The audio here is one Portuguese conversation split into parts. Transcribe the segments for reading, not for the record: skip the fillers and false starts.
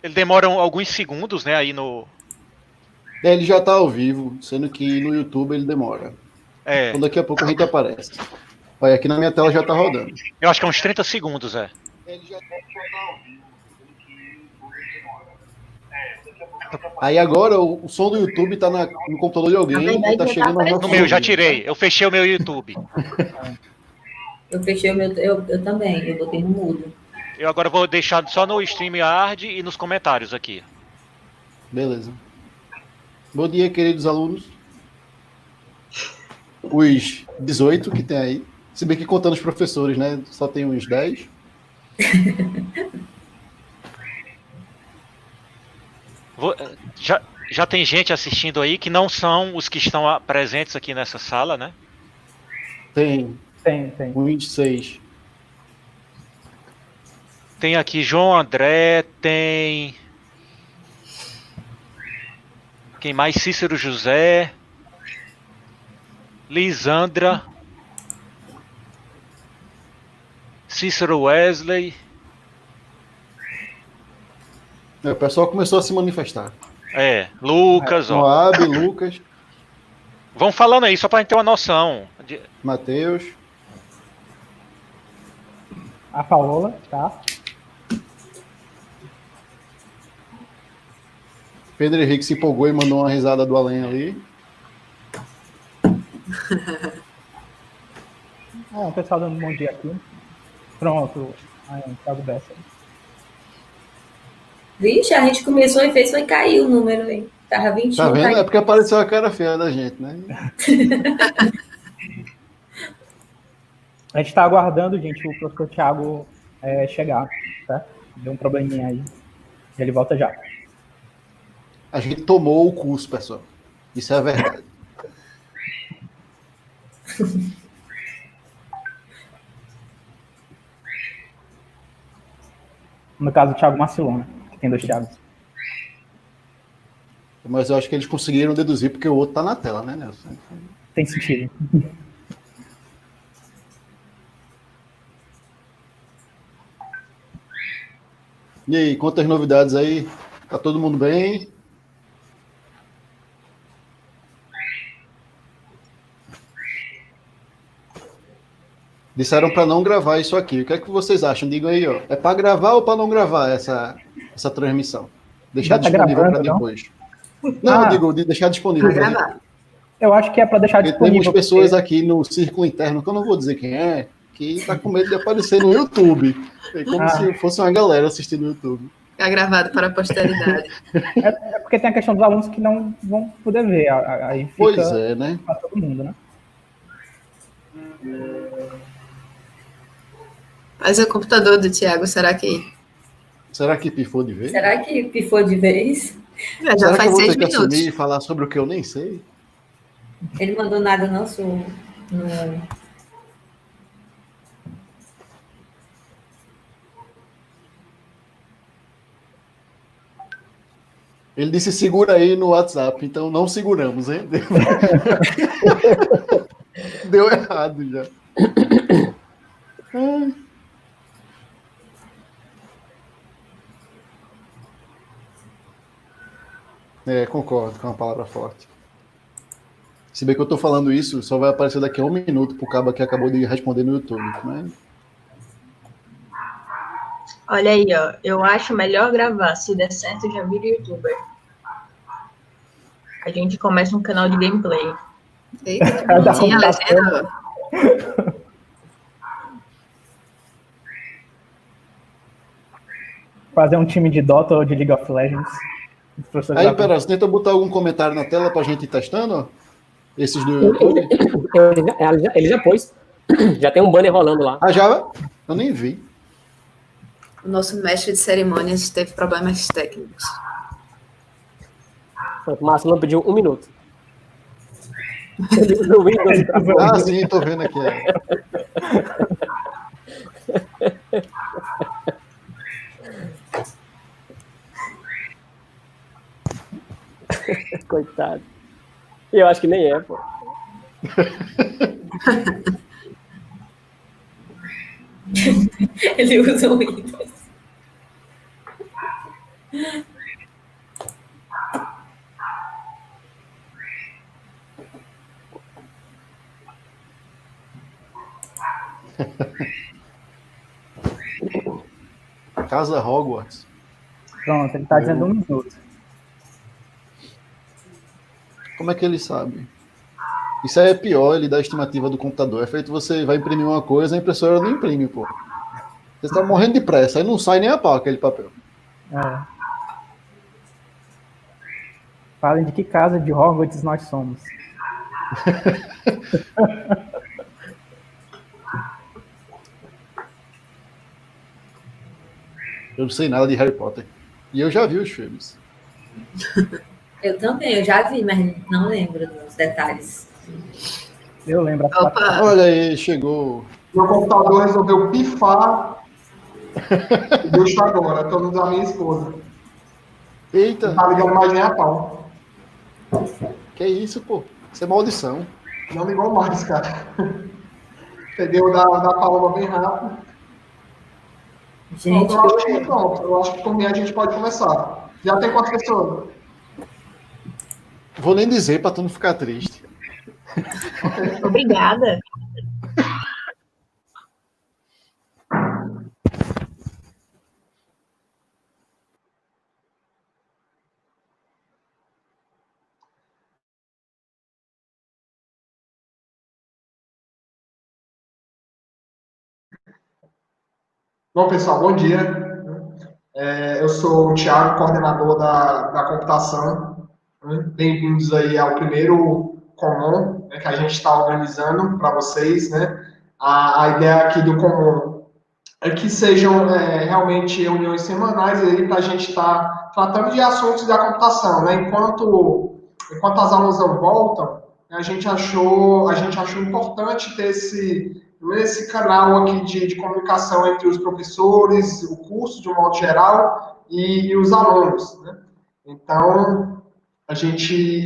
Ele demora alguns segundos, né, aí no... Ele já tá ao vivo, sendo que no YouTube ele demora. É, Então daqui a pouco a gente aparece. Olha, aqui na minha tela já tá rodando. eu acho que é uns 30 segundos, é. Ele já tá ao vivo, sendo que no YouTube ele demora. Aí agora o som do YouTube tá no computador de alguém e tá chegando ao nosso No meu, já ouvido. tirei. Eu fechei o meu YouTube. Eu fechei o meu, eu também, eu botei no mudo. Eu agora vou deixar só no StreamYard e nos comentários aqui. Beleza. Bom dia, queridos alunos. Os 18 que tem aí. Se bem que contando os professores, né? Só tem uns 10. Já tem gente assistindo aí que não são os que estão presentes aqui nessa sala, né? Tem. Tem. Uns 26. Tem aqui João André, tem... Quem mais? Cícero José, Lisandra, Cícero Wesley. O pessoal começou a se manifestar. Lucas, ó. Moab, Lucas. Vão falando aí, só pra gente ter uma noção. Matheus. A Paola, tá? Pedro Henrique se empolgou e mandou uma risada do além ali. O pessoal dando um bom dia aqui. Pronto. Thiago Bessa. Vixe, a gente começou e fez, foi cair o número aí. Tava 21. Tá vendo? Caiu. É porque apareceu a cara feia da gente, né? A gente tá aguardando, gente, o professor Thiago chegar, tá? Deu um probleminha aí. Ele volta já. A gente tomou o curso, pessoal. Isso é a verdade. No caso, o Thiago Marcilona, que tem 2 Thiagos. Mas eu acho que eles conseguiram deduzir porque o outro tá na tela, né, Nelson? Tem sentido. E aí, quantas novidades aí? Tá todo mundo bem? Disseram para não gravar isso aqui. O que é que vocês acham? Digam aí, ó. É para gravar ou para não gravar essa transmissão? Deixar disponível para depois. Não, eu digo de deixar disponível para depois. Eu acho que é para deixar disponível. Temos pessoas aqui no círculo interno, que eu não vou dizer quem é, que tá com medo de aparecer no YouTube. É como se fosse uma galera assistindo no YouTube. É gravado para a posteridade. É porque tem a questão dos alunos que não vão poder ver. Aí fica pois é, né? Para todo mundo, né? Mas o computador do Thiago, será que pifou de vez? Será que pifou de vez? Já será faz que eu vou 6 ter que minutos. assumir e falar sobre o que eu nem sei? Ele mandou nada não, no... Ele disse segura aí no WhatsApp, então não seguramos, hein? Deu errado já. Concordo com a palavra forte. Se bem que eu tô falando isso, só vai aparecer daqui a 1 minuto pro cabo que acabou de responder no YouTube, né? Olha aí, ó. Eu acho melhor gravar. Se der certo, já vira youtuber. A gente começa um canal de gameplay. Eita, tinha legenda. Fazer um time de Dota ou de League of Legends. Aí, pera, você tenta botar algum comentário na tela pra gente ir testando, ó? Esses do YouTube? Ele já pôs. Já tem um banner rolando lá. Ah, já? Eu nem vi. O nosso mestre de cerimônias teve problemas técnicos. O Marcelo pediu 1 minuto. No Windows. Ah, sim, tô vendo aqui. Coitado. Eu acho que nem é, pô. Ele usa o Windows. Casa Hogwarts. Pronto, ele tá dizendo 1 minuto. Como é que ele sabe? Isso aí é pior, ele dá a estimativa do computador. É feito você vai imprimir uma coisa, a impressora não imprime, pô. Você tá morrendo de pressa, aí não sai nem a pau aquele papel. É. Falem de que casa de Hogwarts nós somos. Eu não sei nada de Harry Potter. E eu já vi os filmes. Eu também, eu já vi, mas não lembro dos detalhes. Eu lembro. Opa, Olha aí, chegou. Meu computador resolveu pifar e deixa agora. Tô usando a minha esposa. Eita, Não tá ligando mais nem a pau. que isso, pô? Isso é maldição. Não ligou mais, cara. Peguei o da Paloma bem rápido. Gente, Pronto, eu acho que por mim a gente pode começar. Já tem quantas pessoas? Vou nem dizer pra tu não ficar triste. Obrigada. Bom, pessoal, bom dia. Eu sou o Thiago, coordenador da computação. Bem-vindos aí ao primeiro Common, né, que a gente está organizando para vocês, né? A ideia aqui do Common é que sejam realmente reuniões semanais aí para a gente estar tratando de assuntos da computação, né? Enquanto as aulas não voltam, a gente achou importante ter esse canal aqui de comunicação entre os professores, o curso de um modo geral e os alunos, né? Então, a gente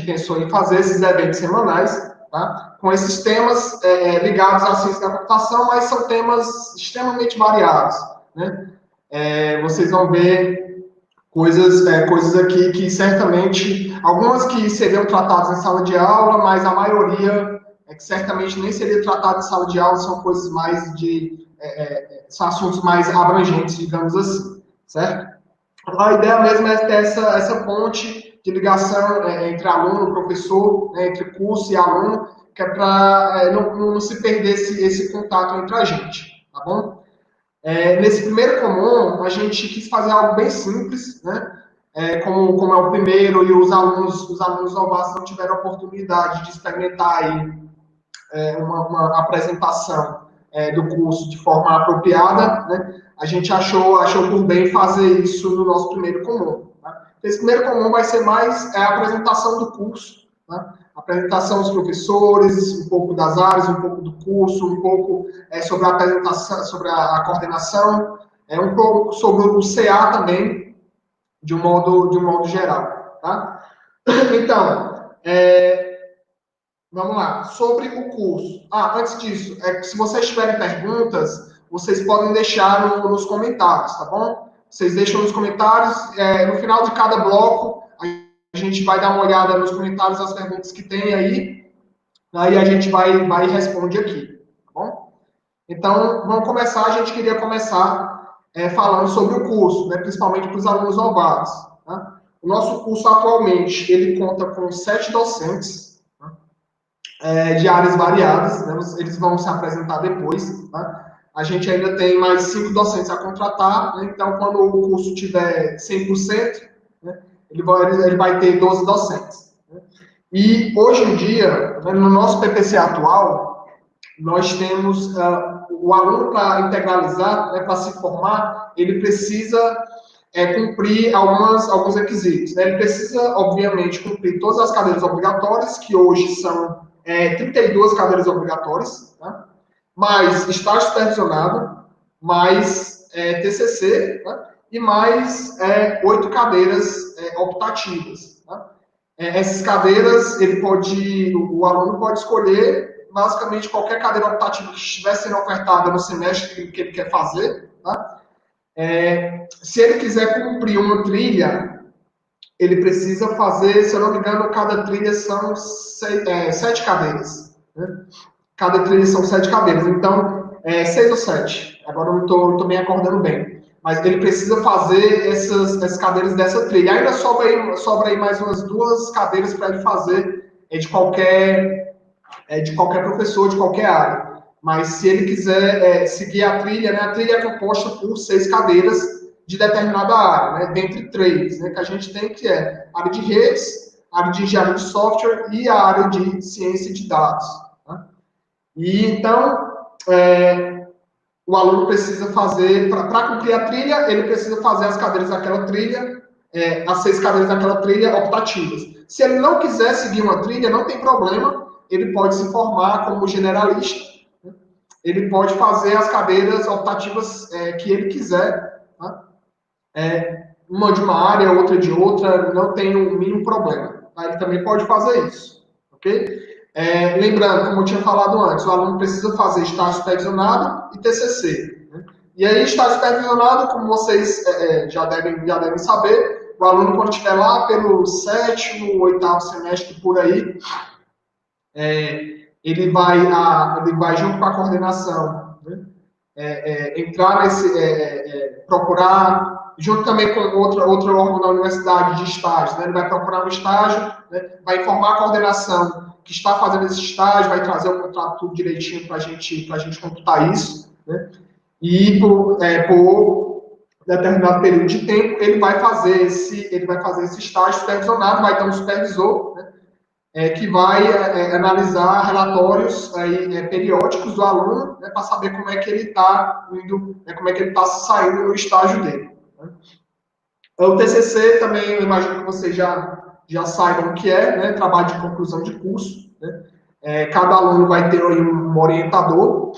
pensou em fazer esses eventos semanais, tá? Com esses temas ligados à ciência da computação, mas são temas extremamente variados, né? Vocês vão ver coisas aqui que certamente, algumas que seriam tratadas em sala de aula, mas a maioria que certamente nem seria tratado em sala de aula, são coisas mais são assuntos mais abrangentes, digamos assim, certo? A ideia mesmo é ter essa ponte de ligação entre aluno, professor, né, entre curso e aluno, que é para não se perder esse contato entre a gente, tá bom? Nesse primeiro Common, a gente quis fazer algo bem simples, né? Como é o primeiro e os alunos novatos não tiveram a oportunidade de experimentar aí uma apresentação do curso de forma apropriada, né? A gente achou por bem fazer isso no nosso primeiro Common. Tá? Esse primeiro Common vai ser mais a apresentação do curso, né? Apresentação dos professores, um pouco das áreas, um pouco do curso, um pouco sobre a apresentação, sobre a coordenação, um pouco sobre o CA também, de um modo geral. Tá? Então, vamos lá, sobre o curso. Antes disso, se vocês tiverem perguntas, vocês podem deixar nos comentários, tá bom? Vocês deixam nos comentários, no final de cada bloco, a gente vai dar uma olhada nos comentários das perguntas que tem aí a gente vai e responde aqui, tá bom? Então, vamos começar, a gente queria começar falando sobre o curso, né, principalmente para os alunos novatos. Tá? O nosso curso, atualmente, ele conta com 7 docentes, de áreas variadas, né? Eles vão se apresentar depois, tá? A gente ainda tem mais 5 docentes a contratar, né? Então, quando o curso tiver 100%, né, ele vai ter 12 docentes. Né? E, hoje em dia, né, no nosso PPC atual, nós temos o aluno para integralizar, né, para se formar, ele precisa cumprir alguns requisitos. Né? Ele precisa, obviamente, cumprir todas as cadeiras obrigatórias, que hoje são 32 cadeiras obrigatórias, tá? Mais estágio supervisionado, mais TCC, tá? E mais 8 cadeiras optativas. Tá? Essas cadeiras, o aluno pode escolher basicamente qualquer cadeira optativa que estiver sendo ofertada no semestre que ele quer fazer, tá? Se ele quiser cumprir uma trilha, ele precisa fazer, se eu não me engano, cada trilha são 7 cadeiras. Né? Cada trilha são 7 cadeiras. Então, 6 ou 7. Agora eu não estou me acordando bem. Mas ele precisa fazer essas cadeiras dessa trilha. Ainda sobra aí mais umas 2 cadeiras para ele fazer de qualquer professor, de qualquer área. Mas se ele quiser seguir a trilha, né, a trilha é composta por 6 cadeiras de determinada área, né, dentre 3, né, que a gente tem, que é a área de redes, a área de engenharia de software e a área de ciência de dados. Tá? E então, o aluno precisa fazer, para cumprir a trilha, ele precisa fazer as cadeiras daquela trilha, as 6 cadeiras daquela trilha optativas. Se ele não quiser seguir uma trilha, não tem problema, ele pode se formar como generalista, né? Ele pode fazer as cadeiras optativas que ele quiser, tá? Uma de uma área, outra de outra, não tem o mínimo problema. Tá? Ele também pode fazer isso, ok? Lembrando, como eu tinha falado antes, o aluno precisa fazer estágio supervisionado e TCC. Né? E aí, estágio supervisionado, como vocês já devem saber, o aluno, quando estiver lá pelo 7º, 8º semestre, por aí, ele vai junto com a coordenação, né? Entrar procurar, junto também com outro órgão da universidade de estágio, né? Ele vai procurar um estágio, né? Vai informar a coordenação que está fazendo esse estágio, vai trazer o contrato tudo direitinho para a gente computar isso, né? E por determinado período de tempo, ele vai fazer esse estágio supervisionado, vai ter um supervisor, né? Que vai analisar relatórios periódicos do aluno, né, para saber como é que ele está indo, como é que ele está saindo no estágio dele. Né? O TCC também, eu imagino que vocês já saibam o que é, né, trabalho de conclusão de curso. Né? Cada aluno vai ter aí um orientador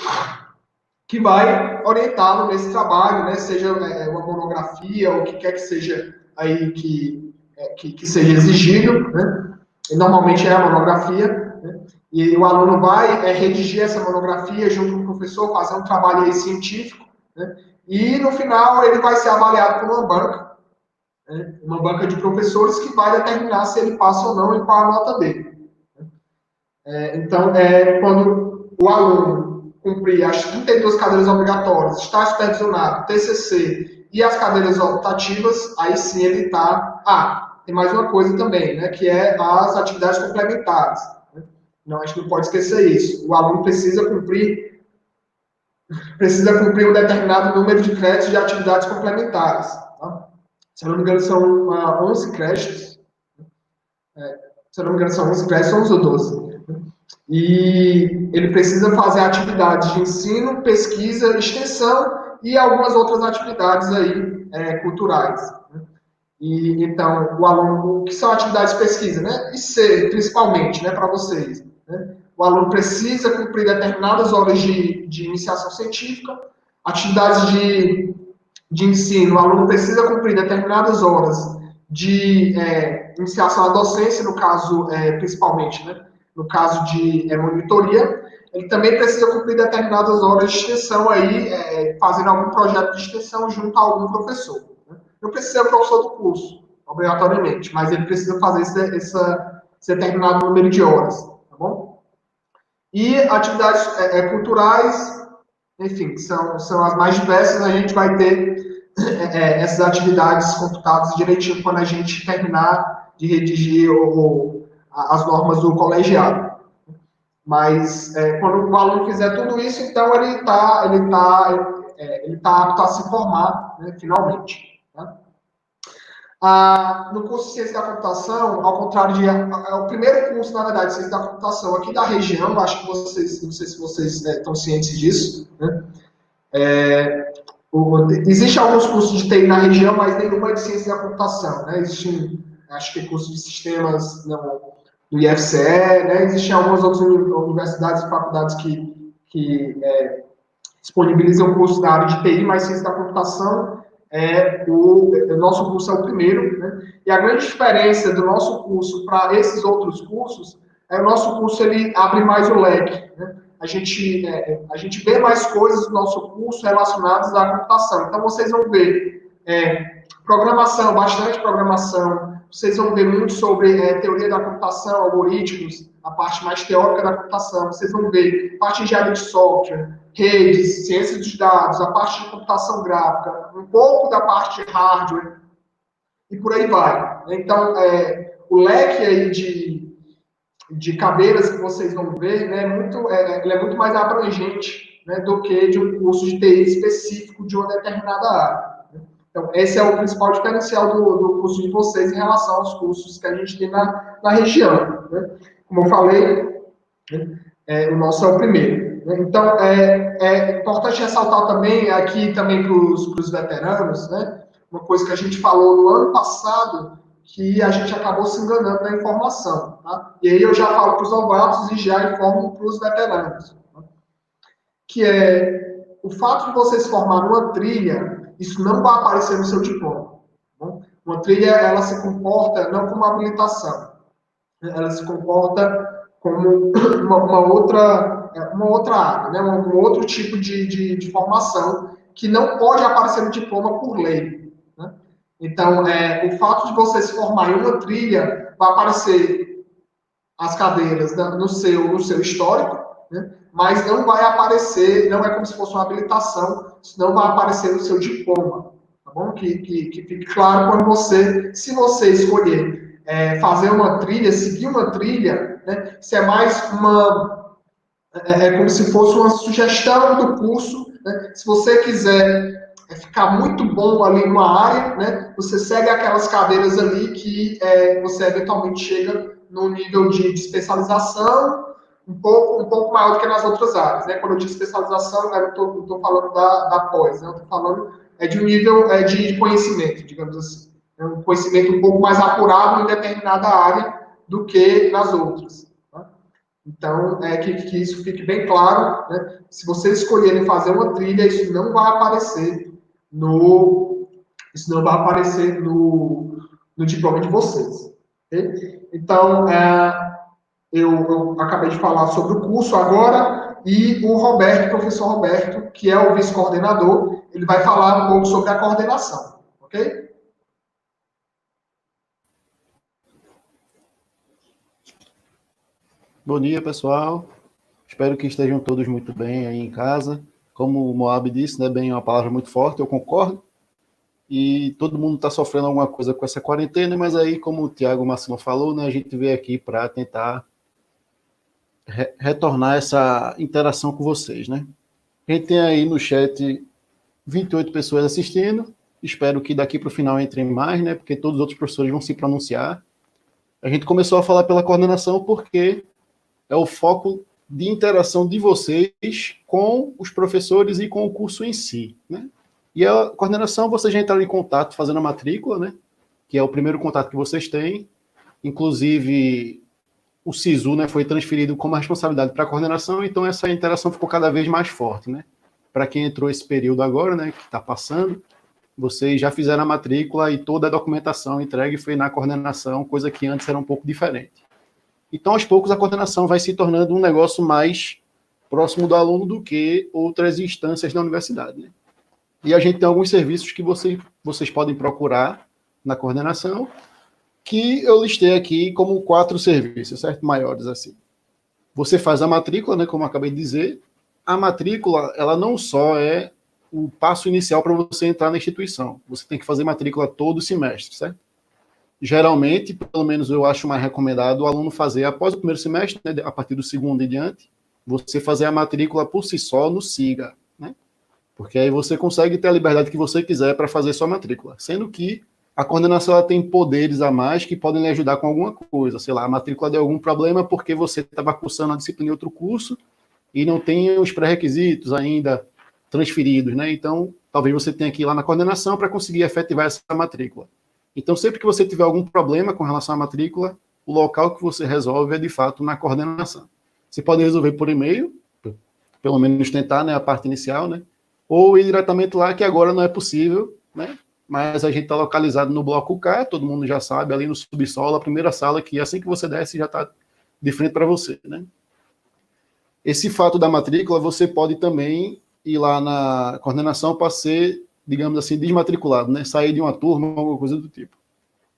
que vai orientá-lo nesse trabalho, né, seja uma monografia ou o que quer que seja aí que seja exigido, né? E normalmente é a monografia, né? E o aluno vai redigir essa monografia junto com o professor, fazer um trabalho aí científico, né? E no final ele vai ser avaliado por uma banca, né? Uma banca de professores que vai determinar se ele passa ou não e qual a nota dele. Então, quando o aluno cumprir as 32 cadeiras obrigatórias, está supervisionado, TCC e as cadeiras optativas, aí sim ele está... tem mais uma coisa também, né, que é as atividades complementares. Né? Não, a gente não pode esquecer isso. O aluno precisa cumprir um determinado número de créditos de atividades complementares. Tá? Se eu não me engano, são 11 créditos. Se eu não me engano, são 11 créditos, 11 ou 12. E ele precisa fazer atividades de ensino, pesquisa, extensão e algumas outras atividades aí, culturais. Né? E, então, o aluno, o que são atividades de pesquisa, né? IC, principalmente, né, para vocês. Né? O aluno precisa cumprir determinadas horas de iniciação científica, atividades de ensino, o aluno precisa cumprir determinadas horas de iniciação à docência, no caso, principalmente, né? No caso de monitoria, ele também precisa cumprir determinadas horas de extensão aí, fazendo algum projeto de extensão junto a algum professor. Não precisa ser o professor do curso, obrigatoriamente, mas ele precisa fazer esse determinado número de horas, tá bom? E atividades culturais, enfim, são as mais diversas, a gente vai ter essas atividades computadas direitinho quando a gente terminar de redigir as normas do colegiado. Mas quando o aluno fizer tudo isso, então ele está apto a se formar, né, finalmente. No curso de Ciência da Computação, ao contrário é o primeiro curso, na verdade, de Ciência da Computação aqui da região, acho que vocês, não sei se vocês estão cientes disso, né? Existem alguns cursos de TI na região, mas nenhuma é de Ciência da Computação, né? Existem, acho que cursos de sistemas no IFCE, né? Existem algumas outras universidades e faculdades que disponibilizam cursos na área de TI, mas Ciência da Computação o nosso curso é o primeiro, né? E a grande diferença do nosso curso para esses outros cursos o nosso curso ele abre mais o leque, né? a gente vê mais coisas no nosso curso relacionadas à computação. Então, vocês vão ver programação, bastante programação, vocês vão ver muito sobre teoria da computação, algoritmos, a parte mais teórica da computação, vocês vão ver parte de engenharia de software, redes, ciência dos dados, a parte de computação gráfica, um pouco da parte de hardware, e por aí vai. Então, o leque aí de cadeiras que vocês vão ver, né, ele é muito mais abrangente, né, do que de um curso de TI específico de uma determinada área. Então, esse é o principal diferencial do curso de vocês em relação aos cursos que a gente tem na região. Né? Como eu falei, o nosso é o primeiro. Né? Então, é importante ressaltar também, aqui também para os veteranos, né? Uma coisa que a gente falou no ano passado, que a gente acabou se enganando na informação. Tá? E aí eu já falo para os novatos e já informo para os veteranos. Tá? Que é o fato de vocês formarem uma trilha, isso não vai aparecer no seu diploma. Tá? Uma trilha, ela se comporta não como uma habilitação, ela se comporta como uma outra área, né? Um outro tipo de formação que não pode aparecer no diploma por lei. Né? Então, o fato de você se formar em uma trilha, vai aparecer as cadeiras no seu histórico, né? Mas não vai aparecer, não é como se fosse uma habilitação, não vai aparecer no seu diploma, tá bom? Que fique claro quando se você escolher fazer uma trilha, seguir uma trilha, né? Isso é mais como se fosse uma sugestão do curso, né? Se você quiser ficar muito bom ali numa área, né? Você segue aquelas cadeiras ali que você eventualmente chega no nível de especialização, um pouco maior do que nas outras áreas, né? Quando eu digo especialização, eu não estou falando da pós, né? Eu estou falando de um nível de conhecimento, digamos assim. É um conhecimento um pouco mais apurado em determinada área do que nas outras. Tá? Então, que isso fique bem claro, né? Se vocês escolherem fazer uma trilha, isso não vai aparecer no diploma de vocês. Okay? Então, eu acabei de falar sobre o curso agora, e o Roberto, o professor Roberto, que é o vice-coordenador, ele vai falar um pouco sobre a coordenação, ok? Bom dia, pessoal. Espero que estejam todos muito bem aí em casa. Como o Moab disse, né, bem é uma palavra muito forte, eu concordo. E todo mundo está sofrendo alguma coisa com essa quarentena, mas aí, como o Tiago Massimo falou, né, a gente veio aqui para tentar retornar essa interação com vocês, né? A gente tem aí no chat 28 pessoas assistindo. Espero que daqui para o final entrem mais, né? Porque todos os outros professores vão se pronunciar. A gente começou a falar pela coordenação porque é o foco de interação de vocês com os professores e com o curso em si, né? E a coordenação, vocês já entraram em contato fazendo a matrícula, né? Que é o primeiro contato que vocês têm. Inclusive, o SISU, né, foi transferido como responsabilidade para a coordenação, então essa interação ficou cada vez mais forte, né? Para quem entrou esse período agora, né, que está passando, vocês já fizeram a matrícula e toda a documentação entregue foi na coordenação, coisa que antes era um pouco diferente. Então, aos poucos, a coordenação vai se tornando um negócio mais próximo do aluno do que outras instâncias da universidade, né? E a gente tem alguns serviços que vocês podem procurar na coordenação, que eu listei aqui como 4 serviços, certo? Maiores, assim. Você faz a matrícula, né, como eu acabei de dizer. A matrícula, ela não só é o passo inicial para você entrar na instituição. Você tem que fazer matrícula todo semestre, certo? Geralmente, pelo menos eu acho mais recomendado o aluno fazer após o primeiro semestre, né, a partir do segundo e diante, você fazer a matrícula por si só no SIGA, né? Porque aí você consegue ter a liberdade que você quiser para fazer sua matrícula. Sendo que a coordenação ela tem poderes a mais que podem lhe ajudar com alguma coisa. Sei lá, a matrícula deu algum problema porque você estava cursando a disciplina em outro curso e não tem os pré-requisitos ainda transferidos, né? Então, talvez você tenha que ir lá na coordenação para conseguir efetivar essa matrícula. Então, sempre que você tiver algum problema com relação à matrícula, o local que você resolve é, de fato, na coordenação. Você pode resolver por e-mail, pelo menos tentar, né, a parte inicial, né? Ou ir diretamente lá, que agora não é possível, né? Mas a gente está localizado no bloco K, todo mundo já sabe, ali no subsolo, a primeira sala que assim que você desce já está de frente para você, né? Esse fato da matrícula, você pode também ir lá na coordenação para ser, digamos assim, desmatriculado, né? Sair de uma turma, alguma coisa do tipo.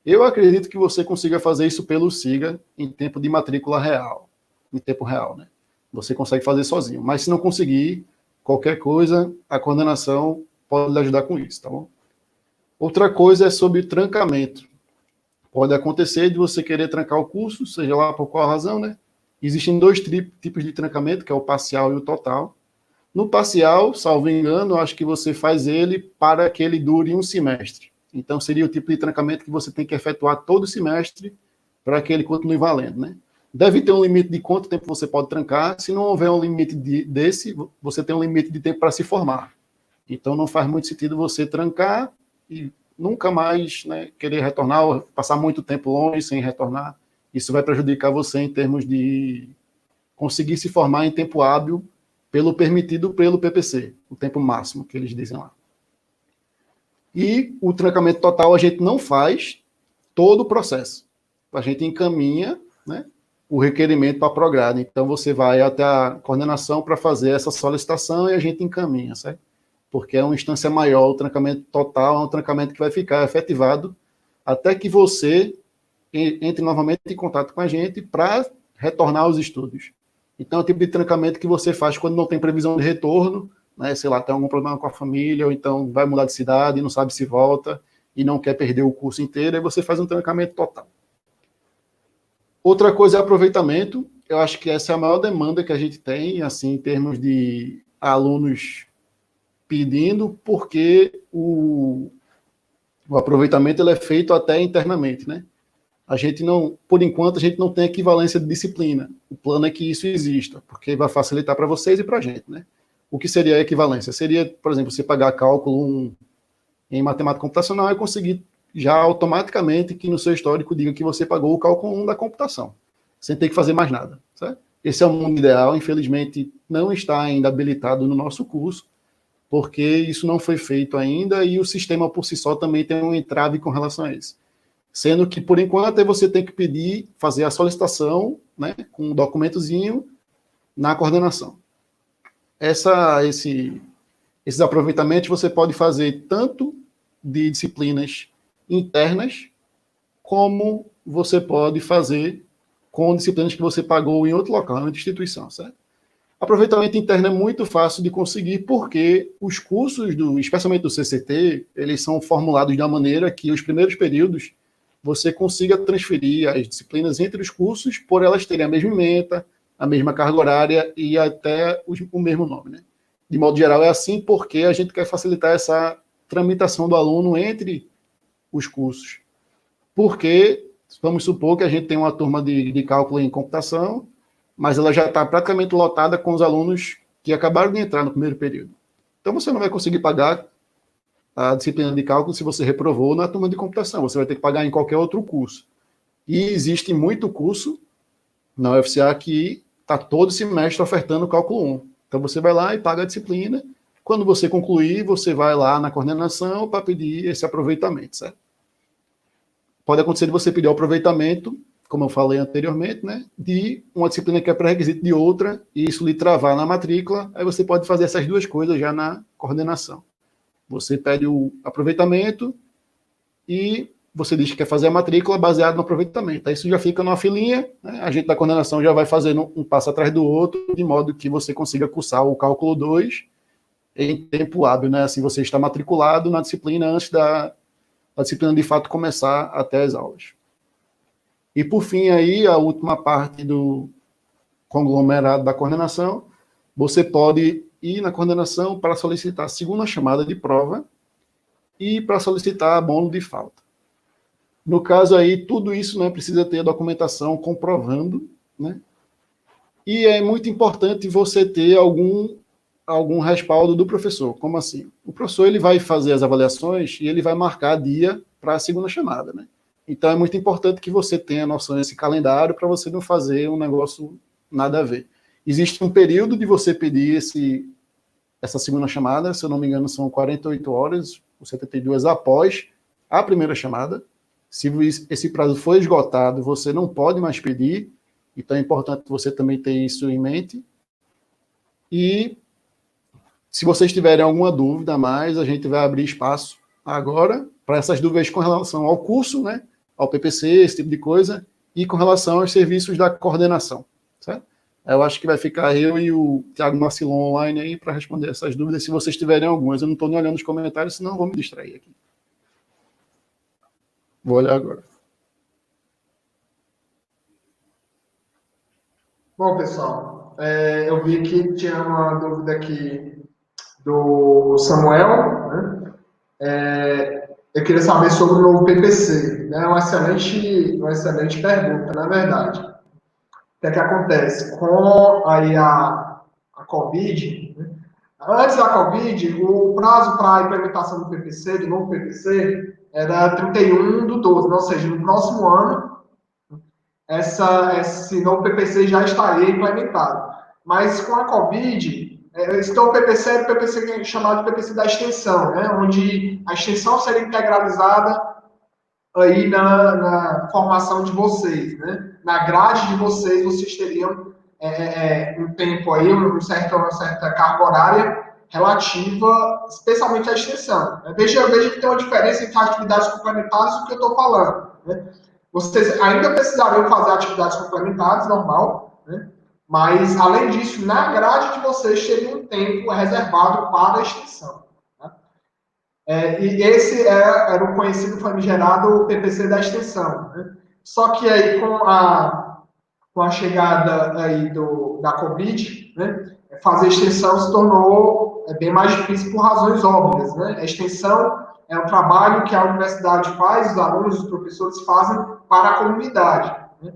Eu acredito que você consiga fazer isso pelo SIGA em tempo de matrícula real, em tempo real, né? Você consegue fazer sozinho. Mas se não conseguir, qualquer coisa, a coordenação pode lhe ajudar com isso, tá bom? Outra coisa é sobre trancamento. Pode acontecer de você querer trancar o curso, seja lá por qual razão, né? Existem dois tipos de trancamento, que é o parcial e o total. No parcial, salvo engano, acho que você faz ele para que ele dure um semestre. Então, seria o tipo de trancamento que você tem que efetuar todo semestre para que ele continue valendo, né? Deve ter um limite de quanto tempo você pode trancar. Se não houver um limite desse, você tem um limite de tempo para se formar. Então, não faz muito sentido você trancar e nunca mais, né, querer retornar ou passar muito tempo longe sem retornar. Isso vai prejudicar você em termos de conseguir se formar em tempo hábil pelo permitido pelo PPC, o tempo máximo que eles dizem lá. E o trancamento total a gente não faz todo o processo. A gente encaminha, né, o requerimento para a Prograde. Então, você vai até a coordenação para fazer essa solicitação e a gente encaminha, certo? Porque é uma instância maior, o trancamento total é um trancamento que vai ficar efetivado até que você entre novamente em contato com a gente para retornar aos estudos. Então, é o tipo de trancamento que você faz quando não tem previsão de retorno, né? Sei lá, tem algum problema com a família, ou então vai mudar de cidade, não sabe se volta, e não quer perder o curso inteiro, aí você faz um trancamento total. Outra coisa é aproveitamento. Eu acho que essa é a maior demanda que a gente tem, assim, em termos de alunos pedindo, porque o aproveitamento ele é feito até internamente, né? A gente não, por enquanto, a gente não tem equivalência de disciplina. O plano é que isso exista, porque vai facilitar para vocês e para a gente, né? O que seria a equivalência? Seria, por exemplo, você pagar cálculo 1 em matemática computacional e conseguir já automaticamente que no seu histórico diga que você pagou o cálculo 1 da computação, sem ter que fazer mais nada, certo? Esse é o mundo ideal, infelizmente não está ainda habilitado no nosso curso, porque isso não foi feito ainda e o sistema por si só também tem um entrave com relação a isso. Sendo que, por enquanto, você tem que pedir, fazer a solicitação, né, com um documentozinho na coordenação. Esses aproveitamentos você pode fazer tanto de disciplinas internas, como você pode fazer com disciplinas que você pagou em outro local, em outra instituição, certo? Aproveitamento interno é muito fácil de conseguir, porque os cursos, especialmente do CCT, eles são formulados de uma maneira que os primeiros períodos você consiga transferir as disciplinas entre os cursos, por elas terem a mesma ementa, a mesma carga horária e até o mesmo nome, né? De modo geral é assim porque a gente quer facilitar essa tramitação do aluno entre os cursos. Porque, vamos supor que a gente tem uma turma de cálculo em computação, mas ela já está praticamente lotada com os alunos que acabaram de entrar no primeiro período. Então você não vai conseguir pagar a disciplina de cálculo se você reprovou na turma de computação. Você vai ter que pagar em qualquer outro curso. E existe muito curso na UFCA que está todo semestre ofertando cálculo 1. Então você vai lá e paga a disciplina. Quando você concluir, você vai lá na coordenação para pedir esse aproveitamento, certo? Pode acontecer de você pedir o aproveitamento, como eu falei anteriormente, né, de uma disciplina que é pré-requisito de outra, e isso lhe travar na matrícula, aí você pode fazer essas duas coisas já na coordenação. Você pede o aproveitamento e você diz que quer fazer a matrícula baseado no aproveitamento. Aí isso já fica numa filinha, né? A gente da coordenação já vai fazendo um passo atrás do outro, de modo que você consiga cursar o cálculo 2 em tempo hábil, né? Assim você está matriculado na disciplina antes da disciplina de fato começar até as aulas. E por fim aí, a última parte do conglomerado da coordenação, você pode ir na coordenação para solicitar a segunda chamada de prova e para solicitar abono de falta. No caso aí, tudo isso, né, precisa ter a documentação comprovando, né? E é muito importante você ter algum respaldo do professor. Como assim? O professor ele vai fazer as avaliações e ele vai marcar dia para a segunda chamada, né? Então é muito importante que você tenha noção desse calendário para você não fazer um negócio nada a ver. Existe um período de você pedir essa segunda chamada, se eu não me engano são 48 horas, ou 72 após a primeira chamada. Se esse prazo for esgotado, você não pode mais pedir, então é importante você também ter isso em mente. E se vocês tiverem alguma dúvida a mais, a gente vai abrir espaço agora para essas dúvidas com relação ao curso, né, ao PPC, esse tipo de coisa, e com relação aos serviços da coordenação, certo? Eu acho que vai ficar eu e o Thiago Marcilon online aí para responder essas dúvidas, se vocês tiverem algumas. Eu não estou nem olhando os comentários, senão eu vou me distrair aqui. Vou olhar agora. Bom, pessoal, eu vi que tinha uma dúvida aqui do Samuel, né? Eu queria saber sobre o novo PPC, né? Uma excelente pergunta, na verdade. O que é que acontece? Com aí a Covid, né? Antes da Covid, o prazo para a implementação do PPC, do novo PPC, era 31/12, ou seja, no próximo ano, esse novo PPC já estaria implementado. Mas com a Covid, então o PPC era o PPC chamado de PPC da extensão, né? Onde a extensão seria integralizada aí na formação de vocês, né? Na grade de vocês teriam um tempo aí, uma certa carga horária relativa, especialmente à extensão. Veja que tem uma diferença entre atividades complementares e o que eu estou falando, né? Vocês ainda precisariam fazer atividades complementares, normal, né? Mas, além disso, na grade de vocês teria um tempo reservado para a extensão. E esse era o conhecido famigerado PPC da extensão, né? Só que aí com a chegada aí da Covid, né, fazer extensão se tornou bem mais difícil por razões óbvias, né? A extensão é um trabalho que a universidade faz, os alunos, os professores fazem para a comunidade, né?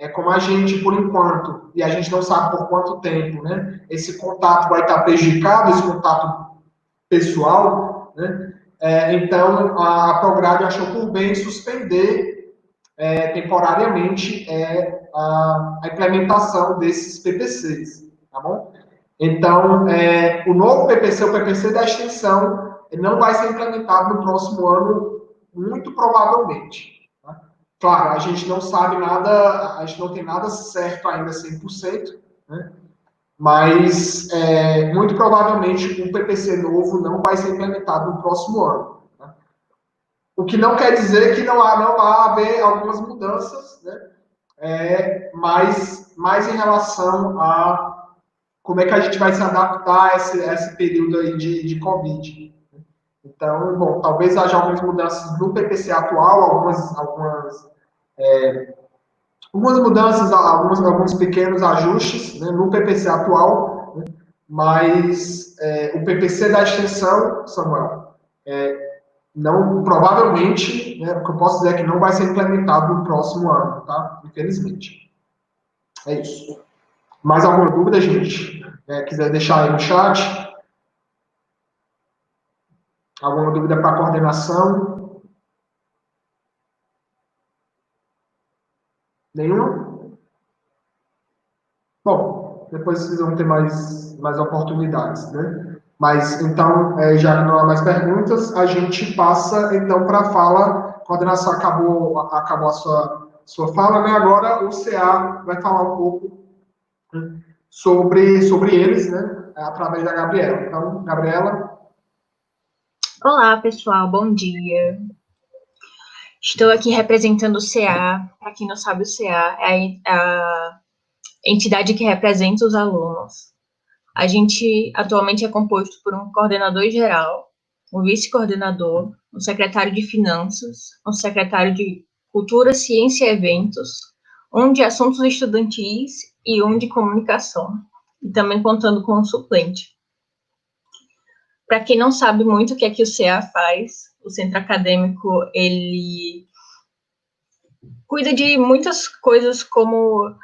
Como a gente, por enquanto, e a gente não sabe por quanto tempo, né, esse contato vai estar prejudicado, esse contato pessoal, né? Então, a Prograde achou por bem suspender temporariamente a implementação desses PPCs, tá bom? Então, o novo PPC, o PPC da extensão, não vai ser implementado no próximo ano, muito provavelmente. Tá? Claro, a gente não sabe nada, a gente não tem nada certo ainda 100%, né? Mas, muito provavelmente, o PPC novo não vai ser implementado no próximo ano. Tá? O que não quer dizer que não vai haver algumas mudanças, né? Mais em relação a como é que a gente vai se adaptar a esse período aí de Covid. Então, bom, talvez haja algumas mudanças no PPC atual, algumas mudanças, alguns pequenos ajustes, né, no PPC atual, né, mas o PPC da extensão, Samuel, não, provavelmente, né, o que eu posso dizer é que não vai ser implementado no próximo ano, tá? Infelizmente. É isso. Mais alguma dúvida, gente? Quiser deixar aí no chat? Alguma dúvida para a coordenação? Nenhuma? Bom, depois vocês vão ter mais oportunidades, né? Mas, então, já que não há mais perguntas, a gente passa, então, para a fala. A coordenação acabou a sua fala, né? Agora o CA vai falar um pouco, né, sobre eles, né? Através da Gabriela. Então, Gabriela. Olá, pessoal, bom dia. Estou aqui representando o CA. Para quem não sabe, o CA é a entidade que representa os alunos. A gente atualmente é composto por um coordenador geral, um vice-coordenador, um secretário de finanças, um secretário de cultura, ciência e eventos, um de assuntos estudantis e um de comunicação, e também contando com um suplente. Para quem não sabe muito o que é que o CA faz, o Centro Acadêmico, ele cuida de muitas coisas, como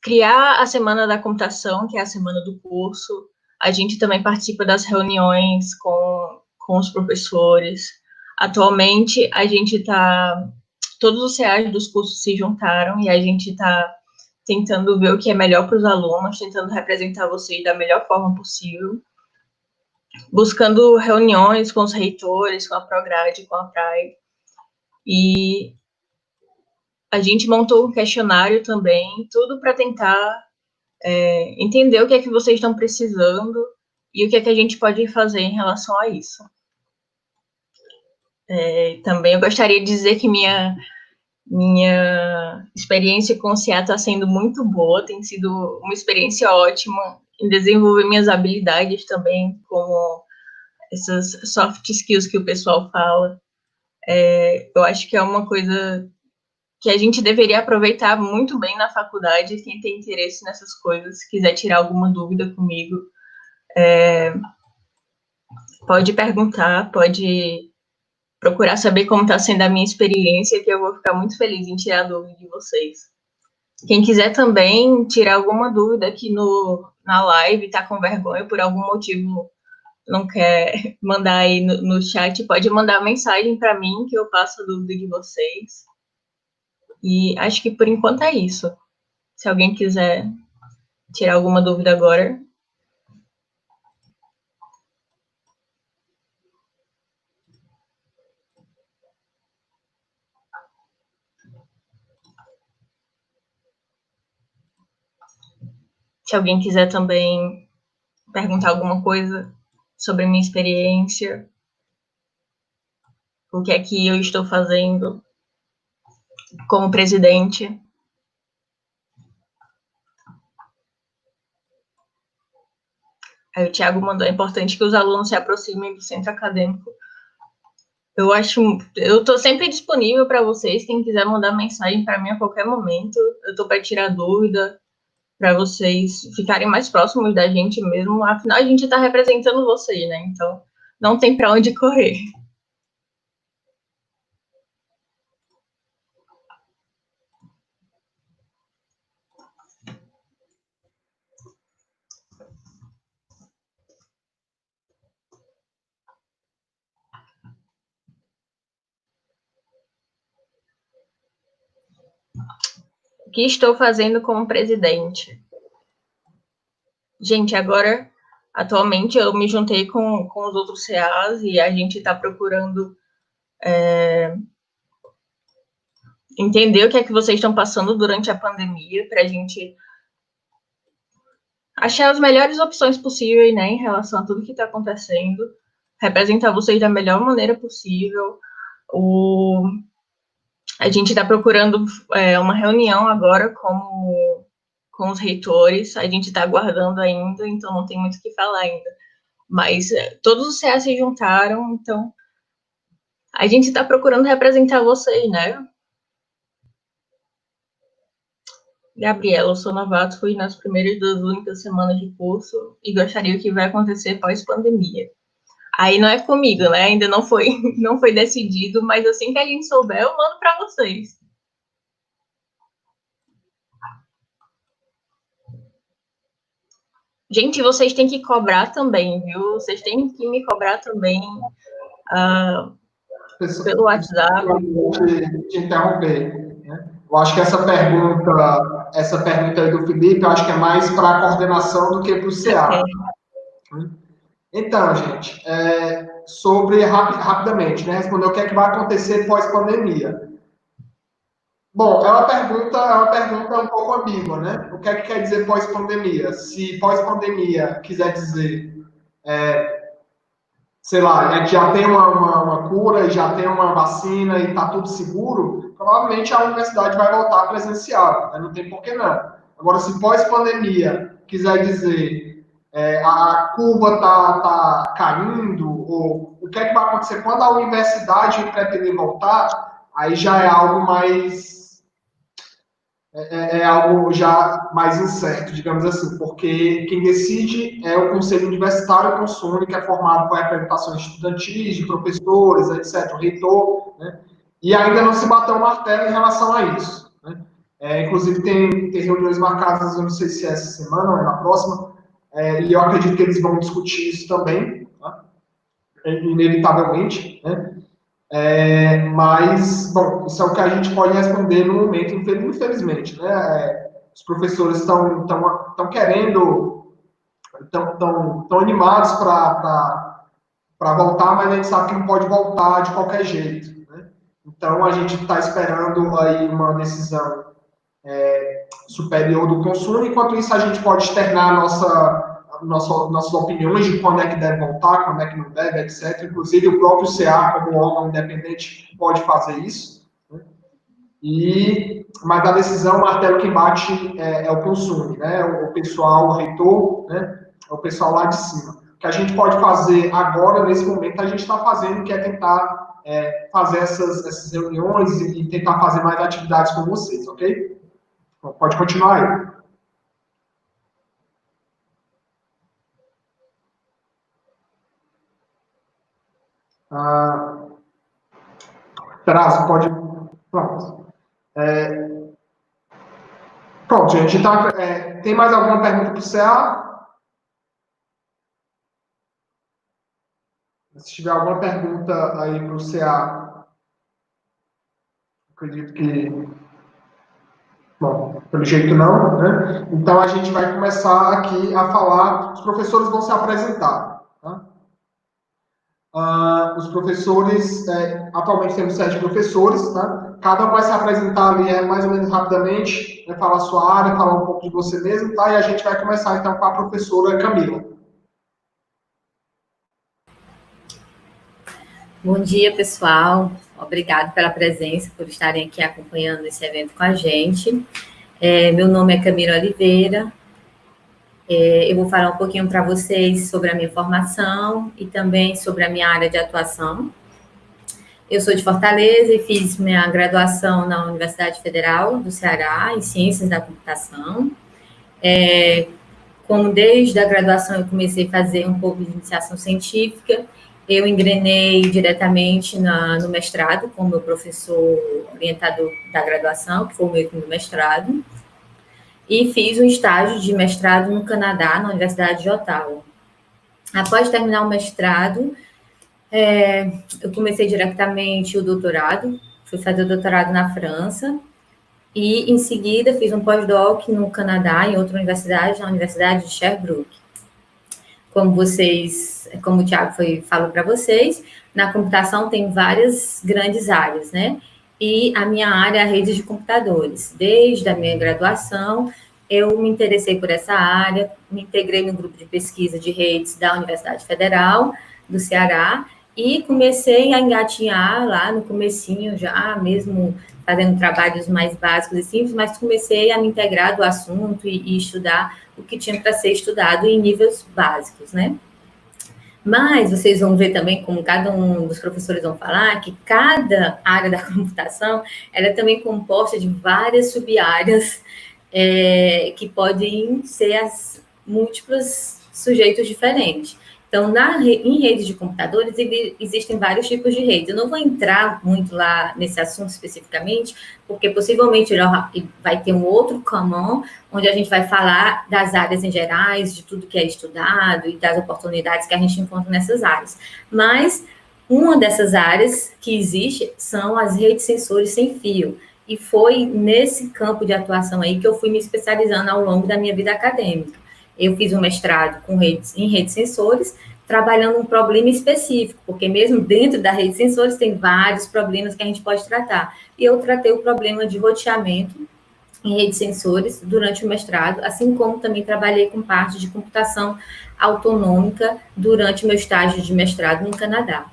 criar a Semana da Computação, que é a semana do curso. A gente também participa das reuniões com os professores. Atualmente, a gente está... Todos os CAs dos cursos se juntaram e a gente está tentando ver o que é melhor para os alunos, tentando representar vocês da melhor forma possível, buscando reuniões com os reitores, com a Prograde, com a PRAE. E a gente montou um questionário também, tudo para tentar entender o que é que vocês estão precisando e o que é que a gente pode fazer em relação a isso. Também eu gostaria de dizer que minha experiência com o CA está sendo muito boa, tem sido uma experiência ótima em desenvolver minhas habilidades também, como essas soft skills que o pessoal fala. Eu acho que é uma coisa que a gente deveria aproveitar muito bem na faculdade. Quem tem interesse nessas coisas, quiser tirar alguma dúvida comigo, pode perguntar, pode procurar saber como está sendo a minha experiência, que eu vou ficar muito feliz em tirar a dúvida de vocês. Quem quiser também tirar alguma dúvida aqui na live, está com vergonha por algum motivo, não quer mandar aí no chat, pode mandar mensagem para mim, que eu passo a dúvida de vocês. E acho que por enquanto é isso. Se alguém quiser tirar alguma dúvida agora. Se alguém quiser também perguntar alguma coisa sobre a minha experiência, o que é que eu estou fazendo como presidente. Aí o Thiago mandou, é importante que os alunos se aproximem do centro acadêmico. Eu estou sempre disponível para vocês, quem quiser mandar mensagem para mim a qualquer momento, eu estou para tirar dúvida, para vocês ficarem mais próximos da gente mesmo, afinal a gente está representando vocês, né, então não tem para onde correr. O que estou fazendo como presidente? Gente, agora, atualmente, eu me juntei com os outros CAs e a gente está procurando entender o que é que vocês estão passando durante a pandemia, para a gente achar as melhores opções possíveis, né, em relação a tudo que está acontecendo, representar vocês da melhor maneira possível. A gente está procurando uma reunião agora com os reitores, a gente está aguardando ainda, então não tem muito o que falar ainda. Mas todos os CA se juntaram, então a gente está procurando representar vocês, né? Gabriela, eu sou novato, fui nas primeiras 2 únicas semanas de curso e gostaria o que vai acontecer pós-pandemia. Aí não é comigo, né? Ainda não foi decidido, mas assim que a gente souber, eu mando para vocês. Gente, vocês têm que cobrar também, viu? Vocês têm que me cobrar também pelo WhatsApp. Te interromper, né? Eu acho que essa pergunta aí do Felipe, eu acho que é mais para a coordenação do que para o CA. Então, gente, rapidamente, né? Responder o que é que vai acontecer pós-pandemia. Bom, é uma pergunta um pouco ambígua, né? O que é que quer dizer pós-pandemia? Se pós-pandemia quiser dizer, sei lá, né, que já tem uma cura, já tem uma vacina e está tudo seguro, provavelmente a universidade vai voltar presencial, né? Não tem por que não. Agora, se pós-pandemia quiser dizer a curva tá caindo, ou o que é que vai acontecer quando a universidade pretender voltar, aí já é algo mais... algo já mais incerto, digamos assim, porque quem decide é o Conselho Universitário Consune, que é formado por representações estudantis, de professores, etc., o reitor, né? E ainda não se bateu o martelo em relação a isso, né? Inclusive, tem reuniões marcadas, eu não sei se é essa semana ou é na próxima, e eu acredito que eles vão discutir isso também, tá? Inevitavelmente, né? Mas, bom, isso é o que a gente pode responder no momento, infelizmente, né? Os professores estão querendo, estão animados para voltar, mas a gente sabe que não pode voltar de qualquer jeito, né? Então, a gente está esperando aí uma decisão superior do consumo. Enquanto isso, a gente pode externar nossas opiniões de quando é que deve voltar, quando é que não deve, etc. Inclusive, o próprio CA, como órgão independente, pode fazer isso. Né? Mas a decisão, o martelo que bate é o consumo, né? O pessoal, o reitor, né? É o pessoal lá de cima. O que a gente pode fazer agora, nesse momento, a gente está fazendo, que é tentar fazer essas reuniões e tentar fazer mais atividades com vocês, ok? Então, pode continuar aí. Prazo, pode... Pronto. Pronto, gente. Então, tem mais alguma pergunta para o CA? Se tiver alguma pergunta aí para o CA, acredito que... Bom, pelo jeito não, né? Então, a gente vai começar aqui a falar, os professores vão se apresentar, tá? Os professores, atualmente temos 7 professores, tá? Cada um vai se apresentar ali mais ou menos rapidamente, né? Falar a sua área, falar um pouco de você mesmo, tá? E a gente vai começar, então, com a professora Camila. Bom dia, pessoal. Obrigado pela presença, por estarem aqui acompanhando esse evento com a gente. Meu nome é Camila Oliveira. Eu vou falar um pouquinho para vocês sobre a minha formação e também sobre a minha área de atuação. Eu sou de Fortaleza e fiz minha graduação na Universidade Federal do Ceará, em Ciências da Computação. Como desde a graduação eu comecei a fazer um pouco de iniciação científica, eu engrenei diretamente no mestrado com o meu professor orientador da graduação, que foi o meu primeiro mestrado, e fiz um estágio de mestrado no Canadá, na Universidade de Ottawa. Após terminar o mestrado, eu comecei diretamente o doutorado, fui fazer o doutorado na França, e em seguida fiz um pós-doc no Canadá, em outra universidade, na Universidade de Sherbrooke. Como o Thiago falou para vocês, na computação tem várias grandes áreas, né? E a minha área é a rede de computadores. Desde a minha graduação, eu me interessei por essa área, me integrei no grupo de pesquisa de redes da Universidade Federal do Ceará e comecei a engatinhar lá no comecinho já, mesmo fazendo trabalhos mais básicos e simples, mas comecei a me integrar do assunto e estudar o que tinha para ser estudado em níveis básicos, né? Mas vocês vão ver também, como cada um dos professores vão falar, que cada área da computação, ela é também composta de várias sub-áreas que podem ser as múltiplos sujeitos diferentes. Então, em redes de computadores, existem vários tipos de redes. Eu não vou entrar muito lá nesse assunto especificamente, porque possivelmente vai ter um outro common, onde a gente vai falar das áreas em gerais, de tudo que é estudado e das oportunidades que a gente encontra nessas áreas. Mas uma dessas áreas que existe são as redes sensores sem fio. E foi nesse campo de atuação aí que eu fui me especializando ao longo da minha vida acadêmica. Eu fiz um mestrado em redes sensores, trabalhando um problema específico, porque mesmo dentro da rede de sensores tem vários problemas que a gente pode tratar. E eu tratei o problema de roteamento em redes de sensores durante o mestrado, assim como também trabalhei com parte de computação autonômica durante o meu estágio de mestrado no Canadá.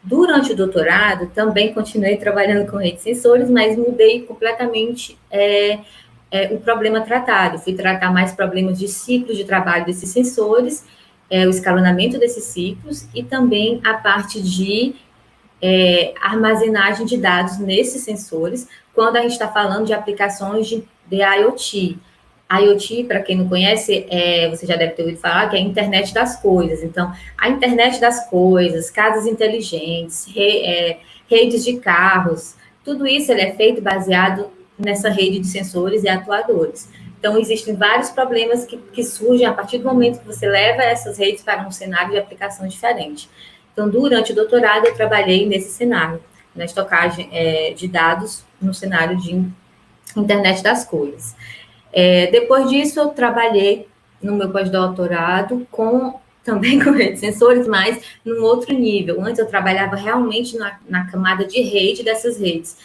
Durante o doutorado, também continuei trabalhando com redes de sensores, mas mudei completamente o problema tratado. Fui tratar mais problemas de ciclos de trabalho desses sensores, o escalonamento desses ciclos e também a parte de armazenagem de dados nesses sensores, quando a gente está falando de aplicações de IoT. IoT, para quem não conhece, você já deve ter ouvido falar, que é a internet das coisas. Então, a internet das coisas, casas inteligentes, redes de carros, tudo isso ele é feito baseado nessa rede de sensores e atuadores. Então, existem vários problemas que surgem a partir do momento que você leva essas redes para um cenário de aplicação diferente. Então, durante o doutorado, eu trabalhei nesse cenário, na estocagem de dados no cenário de internet das coisas. Depois disso, eu trabalhei no meu pós-doutorado também com redes de sensores, mas num outro nível. Antes, eu trabalhava realmente na camada de rede dessas redes.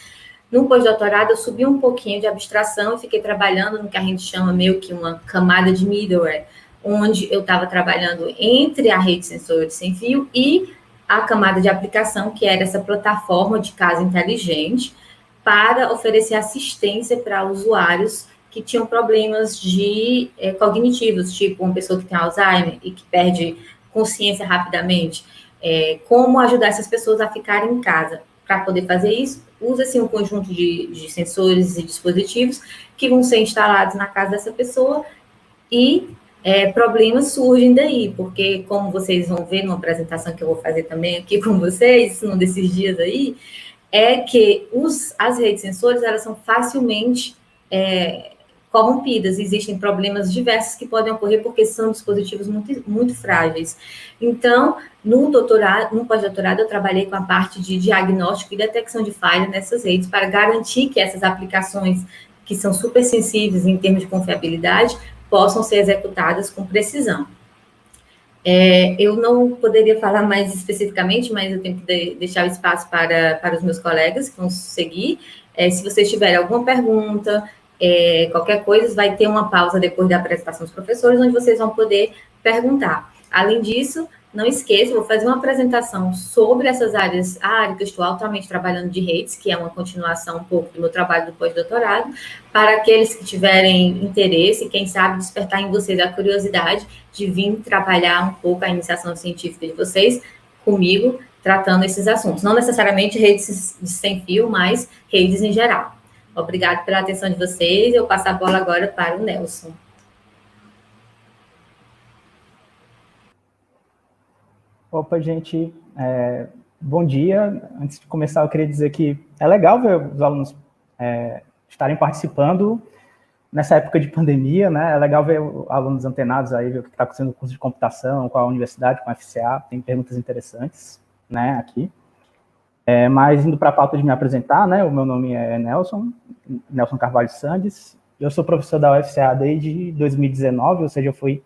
No pós-doutorado, eu subi um pouquinho de abstração e fiquei trabalhando no que a gente chama meio que uma camada de middleware, onde eu estava trabalhando entre a rede sensor de sem fio e a camada de aplicação, que era essa plataforma de casa inteligente, para oferecer assistência para usuários que tinham problemas cognitivos, tipo uma pessoa que tem Alzheimer e que perde consciência rapidamente. Como ajudar essas pessoas a ficarem em casa. Para poder fazer isso, usa-se um conjunto de sensores e dispositivos que vão ser instalados na casa dessa pessoa e problemas surgem daí, porque como vocês vão ver numa apresentação que eu vou fazer também aqui com vocês, num desses dias aí, é que as redes sensores, elas são facilmente corrompidas, existem problemas diversos que podem ocorrer porque são dispositivos muito, muito frágeis. Então, no pós-doutorado, eu trabalhei com a parte de diagnóstico e detecção de falha nessas redes para garantir que essas aplicações, que são super sensíveis em termos de confiabilidade, possam ser executadas com precisão. Eu não poderia falar mais especificamente, mas eu tenho que deixar o espaço para os meus colegas que vão seguir. Se vocês tiverem alguma pergunta, qualquer coisa, vai ter uma pausa depois da apresentação dos professores, onde vocês vão poder perguntar. Além disso, não esqueça, vou fazer uma apresentação sobre essas áreas, a área que eu estou altamente trabalhando de redes, que é uma continuação um pouco do meu trabalho do pós-doutorado, para aqueles que tiverem interesse, quem sabe despertar em vocês a curiosidade de vir trabalhar um pouco a iniciação científica de vocês comigo, tratando esses assuntos. Não necessariamente redes de sem fio, mas redes em geral. Obrigado pela atenção de vocês. Eu passo a bola agora para o Nelson. Opa, gente. Bom dia. Antes de começar, eu queria dizer que é legal ver os alunos estarem participando nessa época de pandemia, né? É legal ver alunos antenados aí, ver o que está acontecendo no curso de computação, com a universidade, com a FCA. Tem perguntas interessantes, né, aqui. Mas indo para a pauta de me apresentar, né? O meu nome é Nelson Carvalho Sandes. Eu sou professor da UFCA desde 2019, ou seja, eu fui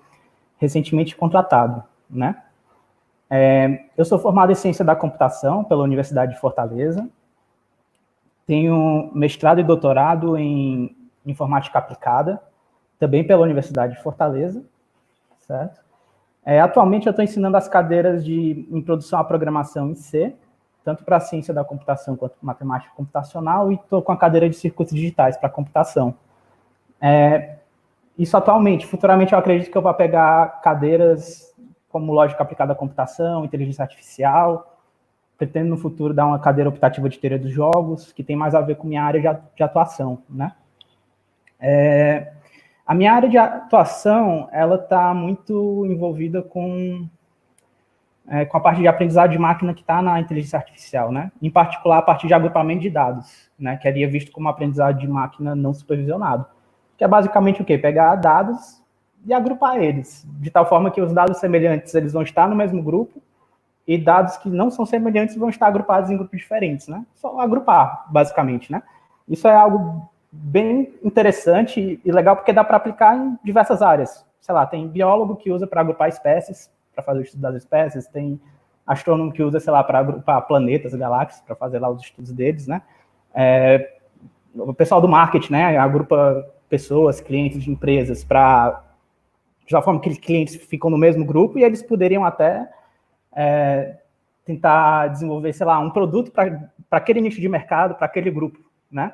recentemente contratado, né? Eu sou formado em Ciência da Computação pela Universidade de Fortaleza. Tenho mestrado e doutorado em Informática Aplicada, também pela Universidade de Fortaleza, certo? Atualmente eu estou ensinando as cadeiras de Introdução à Programação em C, tanto para a Ciência da Computação quanto para Matemática Computacional, e estou com a cadeira de Circuitos Digitais para Computação. Isso atualmente. Futuramente eu acredito que eu vou pegar cadeiras como Lógica Aplicada à Computação, Inteligência Artificial. Pretendo no futuro dar uma cadeira optativa de Teoria dos Jogos, que tem mais a ver com minha área de atuação, né? A minha área de atuação, ela está muito envolvida com a parte de aprendizado de máquina que está na inteligência artificial, né? Em particular, a partir de agrupamento de dados, né? Que é visto como aprendizado de máquina não supervisionado. Que é basicamente o quê? Pegar dados e agrupar eles, de tal forma que os dados semelhantes eles vão estar no mesmo grupo e dados que não são semelhantes vão estar agrupados em grupos diferentes, né? Só agrupar, basicamente, né? Isso é algo bem interessante e legal porque dá para aplicar em diversas áreas. Sei lá, tem biólogo que usa para agrupar espécies, para fazer o estudo das espécies, tem astrônomo que usa, sei lá, para agrupar planetas, galáxias, para fazer lá os estudos deles, né? O pessoal do marketing, né, agrupa pessoas, clientes de empresas, de uma forma que os clientes ficam no mesmo grupo e eles poderiam até tentar desenvolver, sei lá, um produto para aquele nicho de mercado, para aquele grupo, né?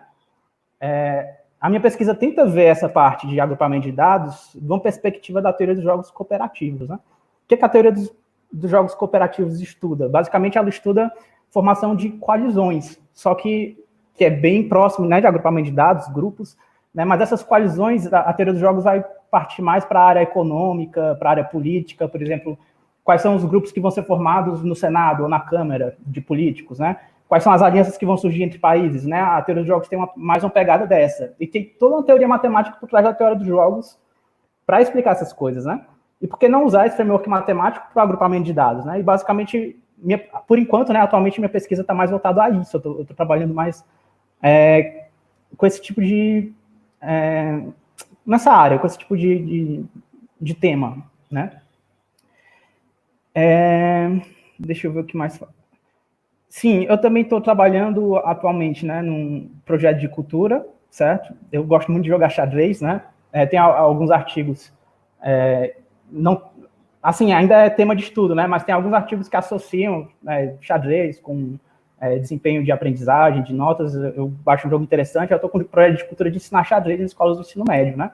A minha pesquisa tenta ver essa parte de agrupamento de dados de uma perspectiva da teoria dos jogos cooperativos, né? O que a teoria dos jogos cooperativos estuda? Basicamente, ela estuda formação de coalizões, só que é bem próximo, né, de agrupamento de dados, grupos, né? Mas essas coalizões, a teoria dos jogos vai partir mais para a área econômica, para a área política, por exemplo, quais são os grupos que vão ser formados no Senado ou na Câmara de políticos, né? Quais são as alianças que vão surgir entre países, né? A teoria dos jogos tem mais uma pegada dessa. E tem toda uma teoria matemática por trás da teoria dos jogos para explicar essas coisas, né? E por que não usar esse framework matemático para o agrupamento de dados, né? E basicamente, por enquanto, né, atualmente minha pesquisa está mais voltada a isso. Eu estou trabalhando mais com esse tipo de... nessa área, com esse tipo de tema, né? Deixa eu ver o que mais... Sim, eu também estou trabalhando atualmente, né, num projeto de cultura, certo? Eu gosto muito de jogar xadrez, né? Tem alguns artigos, não, assim, ainda é tema de estudo, né? Mas tem alguns artigos que associam xadrez com desempenho de aprendizagem, de notas. Eu acho um jogo interessante. Eu estou com um projeto de cultura de ensinar xadrez em escolas do ensino médio, né?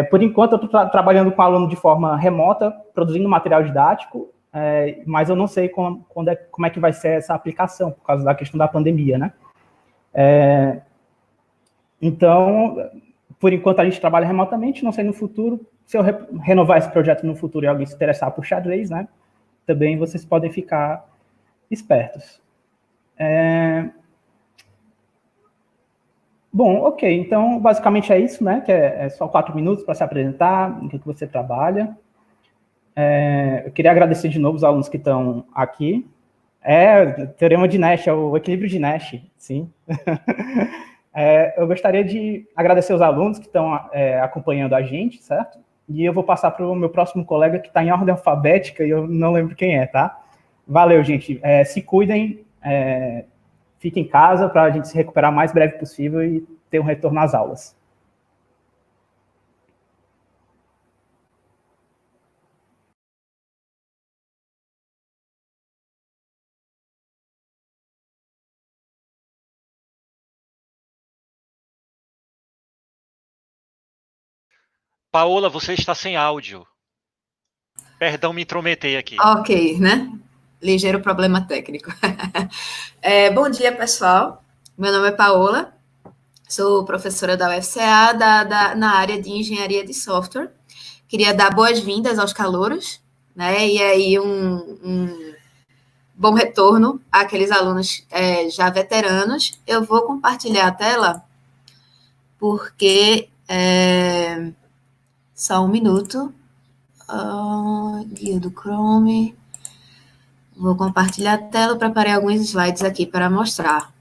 Por enquanto, eu estou trabalhando com aluno de forma remota, produzindo material didático, mas eu não sei como é que vai ser essa aplicação, por causa da questão da pandemia, né? Então, por enquanto, a gente trabalha remotamente, não sei no futuro. Se eu renovar esse projeto no futuro e alguém se interessar por xadrez, né? Também vocês podem ficar espertos. Bom, ok. Então, basicamente é isso, né? Que é só 4 minutos para se apresentar, em que você trabalha. Eu queria agradecer de novo os alunos que estão aqui. Teorema de Nash, é o equilíbrio de Nash, sim. Eu gostaria de agradecer os alunos que estão acompanhando a gente, certo? E eu vou passar para o meu próximo colega, que está em ordem alfabética, e eu não lembro quem é, tá? Valeu, gente. Se cuidem, fiquem em casa para a gente se recuperar o mais breve possível e ter um retorno às aulas. Paola, você está sem áudio. Perdão me intrometer aqui. Ok, né? Ligeiro problema técnico. Bom dia, pessoal. Meu nome é Paola, sou professora da UFCA na área de engenharia de software. Queria dar boas-vindas aos calouros, né? E aí um bom retorno àqueles alunos já veteranos. Eu vou compartilhar a tela, porque só um minuto. Guia do Chrome. Vou compartilhar a tela, preparei alguns slides aqui para mostrar.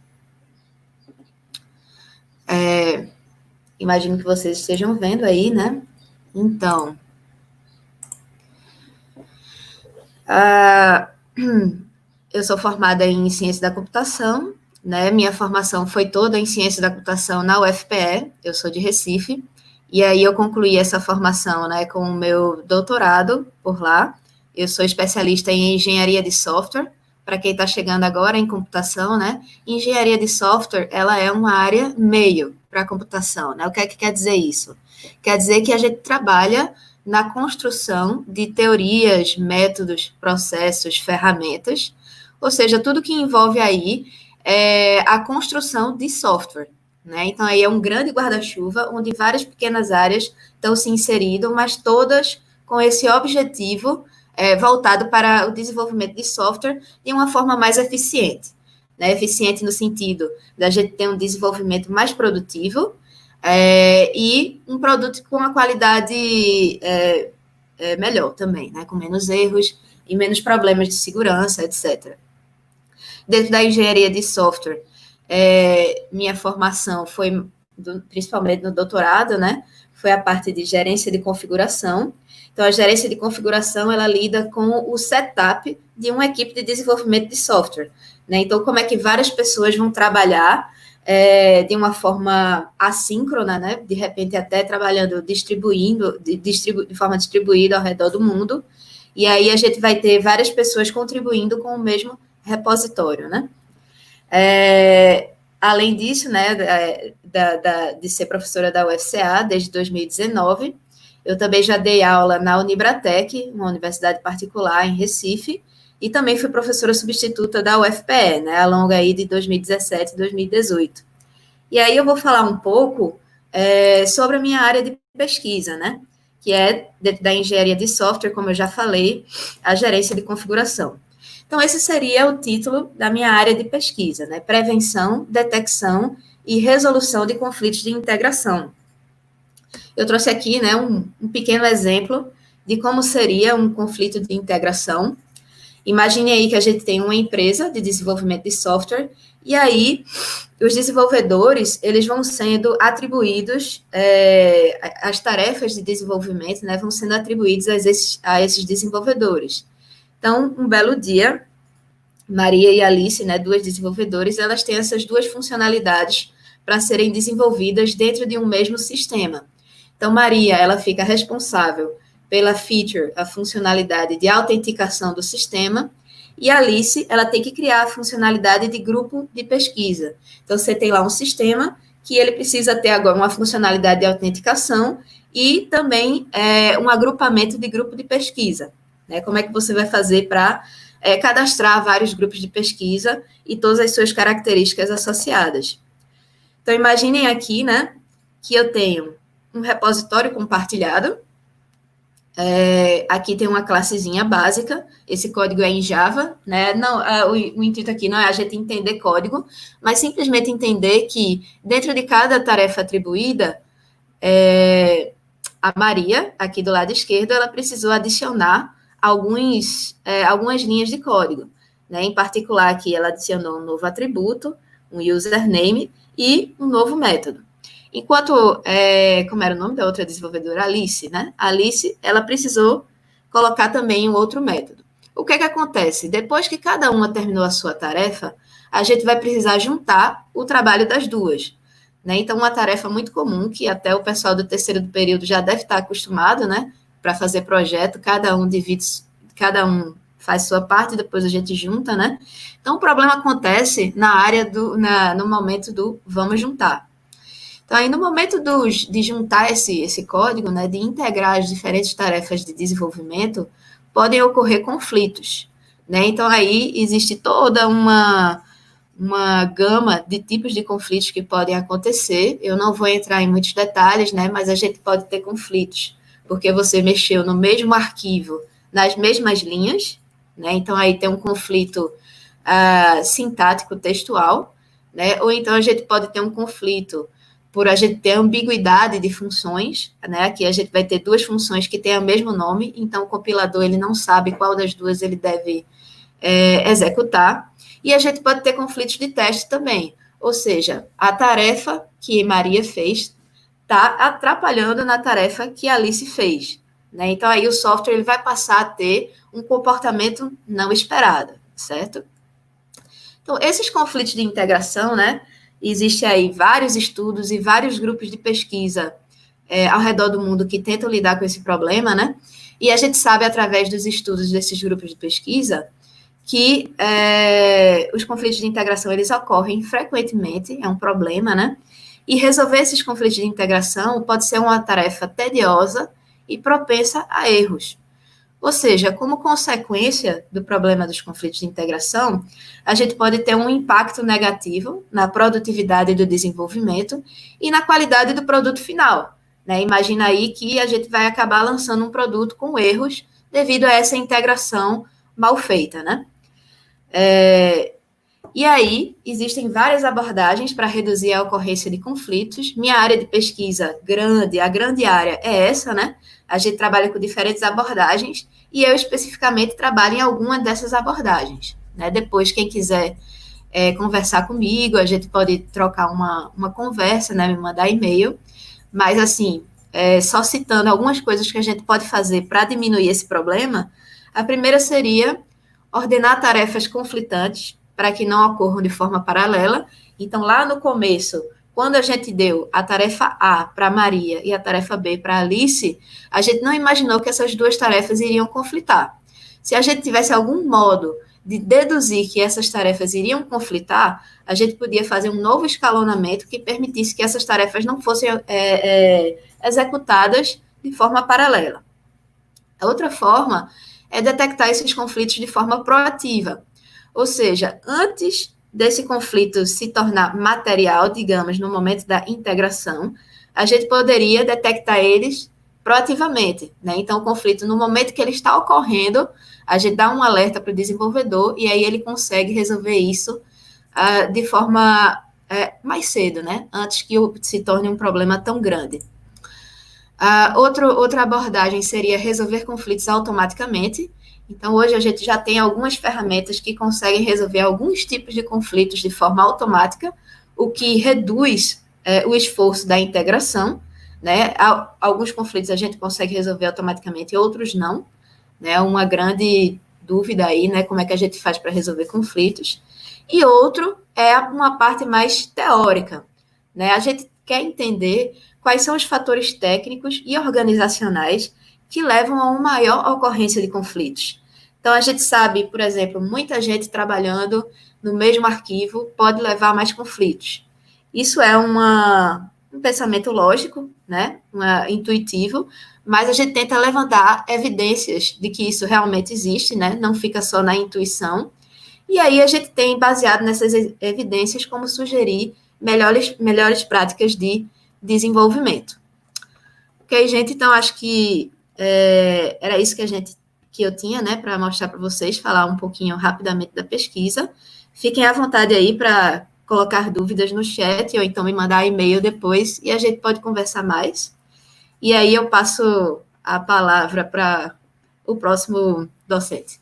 Imagino que vocês estejam vendo aí, né? Então, eu sou formada em Ciência da Computação, né? Minha formação foi toda em Ciência da Computação na UFPE, eu sou de Recife, e aí eu concluí essa formação, né, com o meu doutorado por lá. Eu sou especialista em Engenharia de Software, para quem está chegando agora em computação, né? Engenharia de Software, ela é uma área meio para a computação, né? O que é que quer dizer isso? Quer dizer que a gente trabalha na construção de teorias, métodos, processos, ferramentas, ou seja, tudo que envolve aí a construção de software, né? Então, aí é um grande guarda-chuva, onde várias pequenas áreas estão se inserindo, mas todas com esse objetivo voltado para o desenvolvimento de software de uma forma mais eficiente, né? Eficiente no sentido da gente ter um desenvolvimento mais produtivo e um produto com uma qualidade melhor também, né? Com menos erros e menos problemas de segurança, etc. Dentro da engenharia de software, minha formação foi, principalmente no doutorado, né? Foi a parte de gerência de configuração. Então, a gerência de configuração, ela lida com o setup de uma equipe de desenvolvimento de software, né? Então, como é que várias pessoas vão trabalhar de uma forma assíncrona, né? De repente, até trabalhando, de forma distribuída ao redor do mundo. E aí, a gente vai ter várias pessoas contribuindo com o mesmo repositório, né? Além disso, né, de ser professora da UFCA desde 2019, eu também já dei aula na Unibratec, uma universidade particular em Recife, e também fui professora substituta da UFPE, né, ao longo aí de 2017 e 2018. E aí eu vou falar um pouco sobre a minha área de pesquisa, né, que é dentro da engenharia de software, como eu já falei, a gerência de configuração. Então, esse seria o título da minha área de pesquisa, né? Prevenção, detecção e resolução de conflitos de integração. Eu trouxe aqui, né, um pequeno exemplo de como seria um conflito de integração. Imagine aí que a gente tem uma empresa de desenvolvimento de software e aí os desenvolvedores, eles vão sendo atribuídos, as tarefas de desenvolvimento, né, vão sendo atribuídas a esses desenvolvedores. Então, um belo dia, Maria e Alice, né, duas desenvolvedoras, elas têm essas duas funcionalidades para serem desenvolvidas dentro de um mesmo sistema. Então, Maria, ela fica responsável pela feature, a funcionalidade de autenticação do sistema, e a Alice, ela tem que criar a funcionalidade de grupo de pesquisa. Então, você tem lá um sistema que ele precisa ter agora uma funcionalidade de autenticação e também um agrupamento de grupo de pesquisa. Né? Como é que você vai fazer para cadastrar vários grupos de pesquisa e todas as suas características associadas. Então, imaginem aqui, né, que eu tenho um repositório compartilhado. Aqui tem uma classezinha básica, esse código é em Java, né? Não, o intuito aqui não é a gente entender código, mas simplesmente entender que dentro de cada tarefa atribuída, a Maria, aqui do lado esquerdo, ela precisou adicionar algumas linhas de código, né? Em particular, aqui ela adicionou um novo atributo, um username e um novo método. Enquanto, como era o nome da outra desenvolvedora? Alice, né? Alice, ela precisou colocar também um outro método. O que acontece? Depois que cada uma terminou a sua tarefa, a gente vai precisar juntar o trabalho das duas. Né? Então, uma tarefa muito comum, que até o pessoal do terceiro do período já deve estar acostumado, né? Para fazer projeto, cada um faz sua parte, depois a gente junta, né? Então, o problema acontece na área no momento do vamos juntar. Então, aí no momento de juntar esse código, né, de integrar as diferentes tarefas de desenvolvimento, podem ocorrer conflitos, né? Então, aí existe toda uma gama de tipos de conflitos que podem acontecer. Eu não vou entrar em muitos detalhes, né, mas a gente pode ter conflitos, porque você mexeu no mesmo arquivo, nas mesmas linhas, né? Então, aí tem um conflito sintático textual, né? Ou então a gente pode ter um conflito por a gente ter ambiguidade de funções, né? Aqui a gente vai ter duas funções que têm o mesmo nome, então o compilador ele não sabe qual das duas ele deve executar. E a gente pode ter conflitos de teste também, ou seja, a tarefa que Maria fez está atrapalhando na tarefa que Alice fez. Né? Então, aí o software ele vai passar a ter um comportamento não esperado, certo? Então, esses conflitos de integração, né? Existem aí vários estudos e vários grupos de pesquisa ao redor do mundo que tentam lidar com esse problema, né? E a gente sabe, através dos estudos desses grupos de pesquisa, que os conflitos de integração, eles ocorrem frequentemente, é um problema, né? E resolver esses conflitos de integração pode ser uma tarefa tediosa e propensa a erros. Ou seja, como consequência do problema dos conflitos de integração, a gente pode ter um impacto negativo na produtividade do desenvolvimento e na qualidade do produto final. Né? Imagina aí que a gente vai acabar lançando um produto com erros devido a essa integração mal feita, né? E aí, existem várias abordagens para reduzir a ocorrência de conflitos. Minha área de pesquisa a grande área é essa, né? A gente trabalha com diferentes abordagens e eu especificamente trabalho em alguma dessas abordagens. Né? Depois, quem quiser conversar comigo, a gente pode trocar uma conversa, né? Me mandar e-mail. Mas, assim, só citando algumas coisas que a gente pode fazer para diminuir esse problema, a primeira seria ordenar tarefas conflitantes para que não ocorram de forma paralela. Então, lá no começo, quando a gente deu a tarefa A para Maria e a tarefa B para Alice, a gente não imaginou que essas duas tarefas iriam conflitar. Se a gente tivesse algum modo de deduzir que essas tarefas iriam conflitar, a gente podia fazer um novo escalonamento que permitisse que essas tarefas não fossem executadas de forma paralela. A outra forma é detectar esses conflitos de forma proativa. Ou seja, antes desse conflito se tornar material, digamos, no momento da integração, a gente poderia detectar eles proativamente. Né? Então, o conflito, no momento que ele está ocorrendo, a gente dá um alerta para o desenvolvedor e aí ele consegue resolver isso de forma mais cedo, né? Antes que se torne um problema tão grande. Outra abordagem seria resolver conflitos automaticamente. Então, hoje a gente já tem algumas ferramentas que conseguem resolver alguns tipos de conflitos de forma automática, o que reduz o esforço da integração. Né? Alguns conflitos a gente consegue resolver automaticamente, outros não. Né? Uma grande dúvida aí, né? Como é que a gente faz para resolver conflitos. E outro é uma parte mais teórica, né? A gente quer entender quais são os fatores técnicos e organizacionais que levam a uma maior ocorrência de conflitos. Então, a gente sabe, por exemplo, muita gente trabalhando no mesmo arquivo pode levar a mais conflitos. Isso é um pensamento lógico, né? Intuitivo, mas a gente tenta levantar evidências de que isso realmente existe, né? Não fica só na intuição. E aí a gente tem, baseado nessas evidências, como sugerir melhores práticas de desenvolvimento. Ok, gente? Então, acho que era isso que eu tinha, né, para mostrar para vocês, falar um pouquinho rapidamente da pesquisa. Fiquem à vontade aí para colocar dúvidas no chat, ou então me mandar e-mail depois, e a gente pode conversar mais. E aí eu passo a palavra para o próximo docente.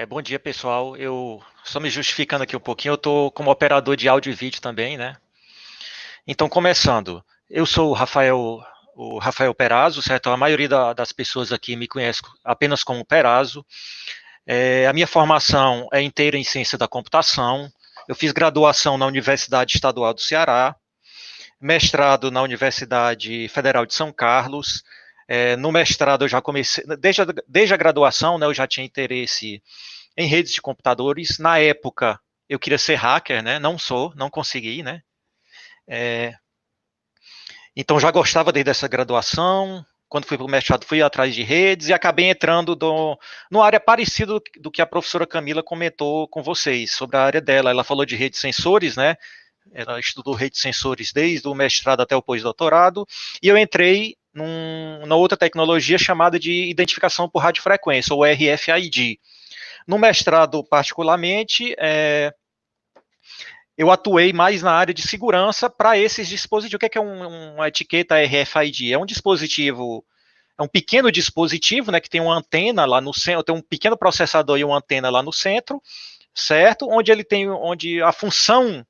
Bom dia, pessoal. Eu só me justificando aqui um pouquinho, eu estou como operador de áudio e vídeo também, né? Então, começando, eu sou o Rafael Perazzo, certo? A maioria das pessoas aqui me conhece apenas como Perazzo. A minha formação é inteira em ciência da computação. Eu fiz graduação na Universidade Estadual do Ceará, mestrado na Universidade Federal de São Carlos. No mestrado eu já comecei, desde a graduação, né, eu já tinha interesse em redes de computadores. Na época eu queria ser hacker, né? Não consegui, né? Então já gostava desde essa graduação. Quando fui para o mestrado, fui atrás de redes e acabei entrando numa área parecida do que a professora Camila comentou com vocês, sobre a área dela. Ela falou de redes sensores, né? Ela estudou redes sensores desde o mestrado até o pós-doutorado, e eu entrei numa outra tecnologia chamada de identificação por radiofrequência, ou RFID. No mestrado, particularmente, eu atuei mais na área de segurança para esses dispositivos. O que é uma etiqueta RFID? É um dispositivo, é um pequeno dispositivo, né, que tem uma antena lá no centro, tem um pequeno processador e uma antena lá no centro, certo? Onde a função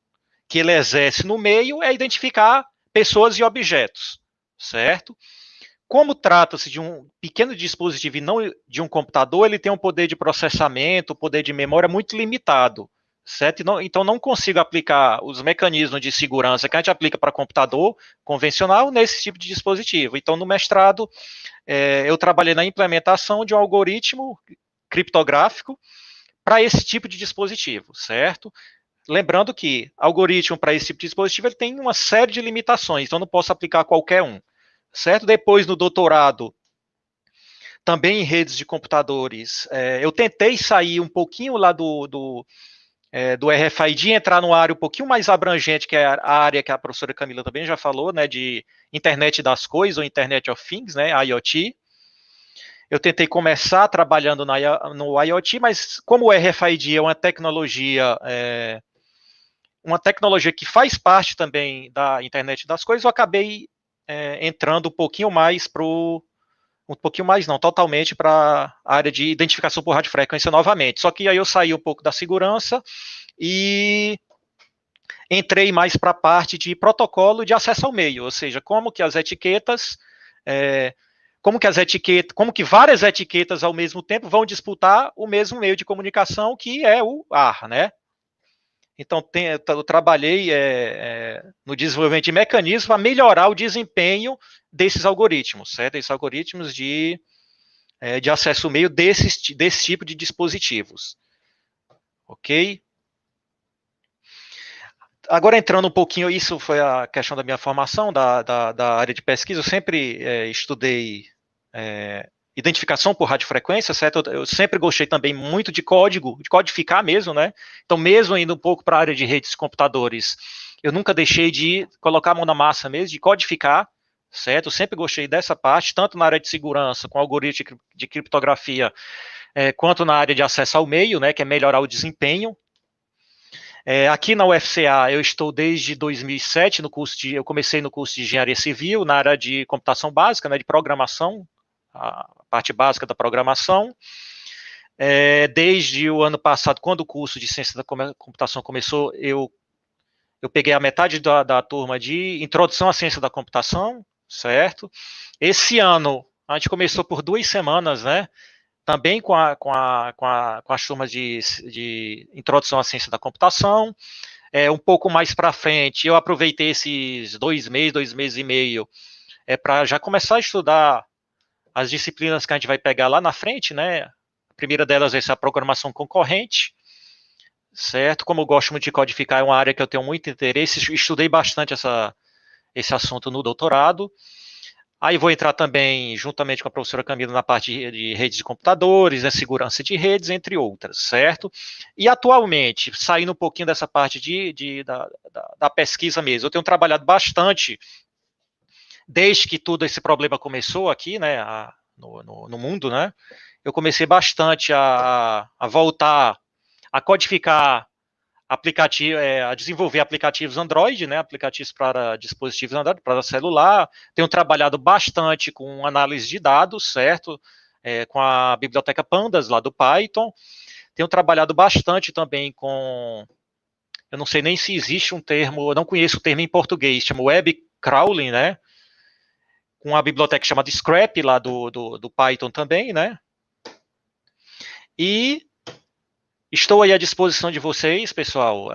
que ele exerce no meio é identificar pessoas e objetos, certo? Como trata-se de um pequeno dispositivo e não de um computador, ele tem um poder de processamento, poder de memória muito limitado, certo? Então não consigo aplicar os mecanismos de segurança que a gente aplica para computador convencional nesse tipo de dispositivo. Então, no mestrado, eu trabalhei na implementação de um algoritmo criptográfico para esse tipo de dispositivo, certo? Lembrando que algoritmo para esse tipo de dispositivo ele tem uma série de limitações, então não posso aplicar qualquer um, certo? Depois, no doutorado, também em redes de computadores, eu tentei sair um pouquinho lá do RFID, entrar numa área um pouquinho mais abrangente, que é a área que a professora Camila também já falou, né, de Internet das Coisas, ou Internet of Things, né, IoT. Eu tentei começar trabalhando no IoT, mas como o RFID é uma tecnologia que faz parte também da internet das coisas, eu acabei entrando um pouquinho mais totalmente para a área de identificação por radiofrequência novamente. Só que aí eu saí um pouco da segurança e entrei mais para a parte de protocolo de acesso ao meio, ou seja, como que várias etiquetas ao mesmo tempo vão disputar o mesmo meio de comunicação, que é o AR, né? Então, eu trabalhei no desenvolvimento de mecanismos para melhorar o desempenho desses algoritmos, certo? Esses algoritmos de acesso ao meio desse tipo de dispositivos. Ok? Agora, entrando um pouquinho, isso foi a questão da minha formação, da área de pesquisa. Eu sempre estudei identificação por radiofrequência, certo? Eu sempre gostei também muito de código, de codificar mesmo, né? Então, mesmo indo um pouco para a área de redes de computadores, eu nunca deixei de colocar a mão na massa mesmo, de codificar, certo? Eu sempre gostei dessa parte, tanto na área de segurança, com algoritmo de criptografia, quanto na área de acesso ao meio, né? Que é melhorar o desempenho. Aqui na UFCA, eu estou desde 2007, eu comecei no curso de Engenharia Civil, na área de computação básica, né? De programação, a parte básica da programação. Desde o ano passado, quando o curso de ciência da computação começou, eu peguei a metade da turma de introdução à ciência da computação, certo? Esse ano, a gente começou por 2 semanas, né? Também com as turmas de introdução à ciência da computação. Um pouco mais para frente, eu aproveitei esses 2 meses e meio, para já começar a estudar as disciplinas que a gente vai pegar lá na frente, né? A primeira delas é essa programação concorrente, certo? Como eu gosto muito de codificar, é uma área que eu tenho muito interesse, estudei bastante esse assunto no doutorado. Aí vou entrar também, juntamente com a professora Camila, na parte de redes de computadores, né, segurança de redes, entre outras, certo? E atualmente, saindo um pouquinho dessa parte da pesquisa mesmo, eu tenho trabalhado bastante, desde que todo esse problema começou aqui, né, no mundo, né, eu comecei bastante a voltar a codificar a desenvolver aplicativos Android, né, aplicativos para dispositivos Android, para celular. Tenho trabalhado bastante com análise de dados, certo? Com a biblioteca Pandas, lá do Python. Tenho trabalhado bastante também com... Eu não sei nem se existe um termo, eu não conheço o termo em português, chama web crawling, né? Com a biblioteca chamada Scrap, lá do Python também, né? E estou aí à disposição de vocês, pessoal.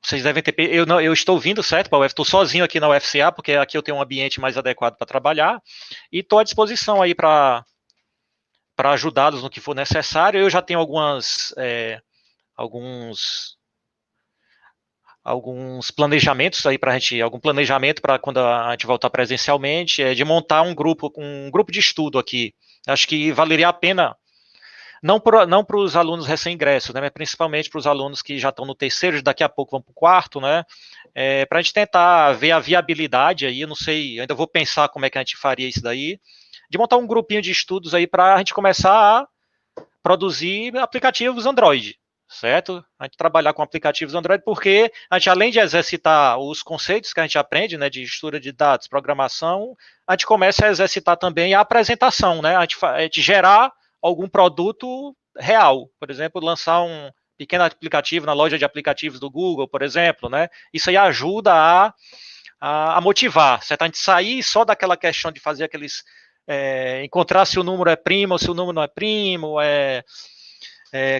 Vocês devem ter... Eu estou vindo, certo, para a UF, estou sozinho aqui na UFCA, porque aqui eu tenho um ambiente mais adequado para trabalhar, e estou à disposição aí para ajudá-los no que for necessário. Eu já tenho alguns planejamentos aí para a gente, algum planejamento para quando a gente voltar presencialmente, de montar um grupo de estudo aqui. Acho que valeria a pena, não para os alunos recém-ingressos, né, mas principalmente para os alunos que já estão no terceiro, daqui a pouco vão para o quarto, né, para a gente tentar ver a viabilidade aí, eu não sei, eu ainda vou pensar como é que a gente faria isso daí, de montar um grupinho de estudos aí para a gente começar a produzir aplicativos Android, certo? A gente trabalhar com aplicativos Android, porque a gente, além de exercitar os conceitos que a gente aprende, né, de estrutura de dados, programação, a gente começa a exercitar também a apresentação, né, a gente gerar algum produto real, por exemplo, lançar um pequeno aplicativo na loja de aplicativos do Google, por exemplo, né? Isso aí ajuda a motivar, certo? A gente sair só daquela questão de fazer aqueles, encontrar se o número é primo ou se o número não é primo,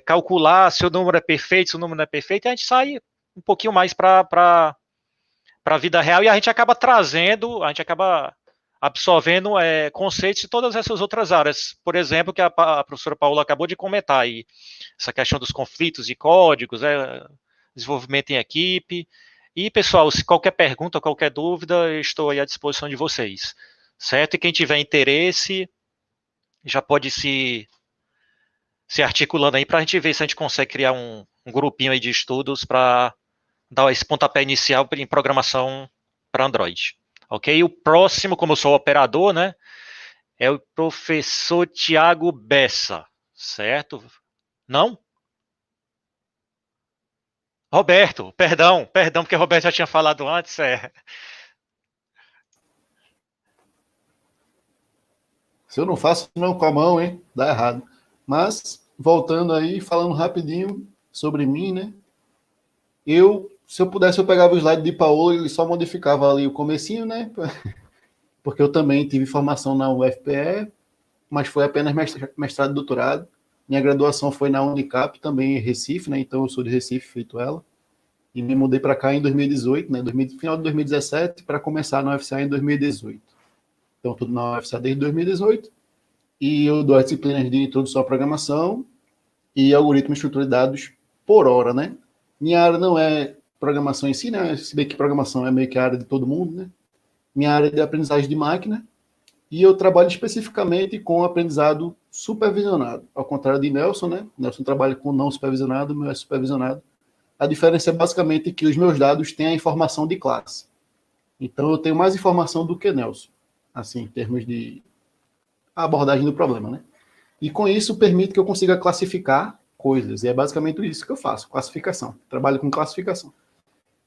calcular se o número é perfeito, se o número não é perfeito, e a gente sai um pouquinho mais para a vida real, e a gente acaba absorvendo conceitos de todas essas outras áreas. Por exemplo, que a professora Paula acabou de comentar aí, essa questão dos conflitos de códigos, desenvolvimento em equipe. E, pessoal, se qualquer pergunta, qualquer dúvida, eu estou aí à disposição de vocês, certo? E quem tiver interesse, já pode se articulando aí para a gente ver se a gente consegue criar um grupinho aí de estudos para dar esse pontapé inicial em programação para Android. Ok? O próximo, como eu sou operador, né, é o professor Tiago Bessa, certo? Não? Roberto, perdão, porque o Roberto já tinha falado antes. Se eu não faço não com a mão, hein? Dá errado. Mas, voltando aí, falando rapidinho sobre mim, né? Se eu pudesse, eu pegava o slide de Paulo e só modificava ali o comecinho, né? Porque eu também tive formação na UFPE, mas foi apenas mestrado e doutorado. Minha graduação foi na Unicap, também em Recife, né? Então eu sou de Recife, feito ela. E me mudei para cá em 2018, né? Final de 2017, para começar na UFCA em 2018. Então, tudo na UFCA desde 2018. E eu dou as disciplinas de introdução à programação e algoritmo e estrutura de dados por hora, né? Minha área não é programação em si, né? Se bem que programação é meio que a área de todo mundo, né? Minha área é de aprendizagem de máquina e eu trabalho especificamente com aprendizado supervisionado. Ao contrário de Nelson, né? Nelson trabalha com não supervisionado, o meu é supervisionado. A diferença é basicamente que os meus dados têm a informação de classe. Então, eu tenho mais informação do que Nelson, assim, em termos de abordagem do problema, né? E com isso, permite que eu consiga classificar coisas. E é basicamente isso que eu faço, classificação. Trabalho com classificação.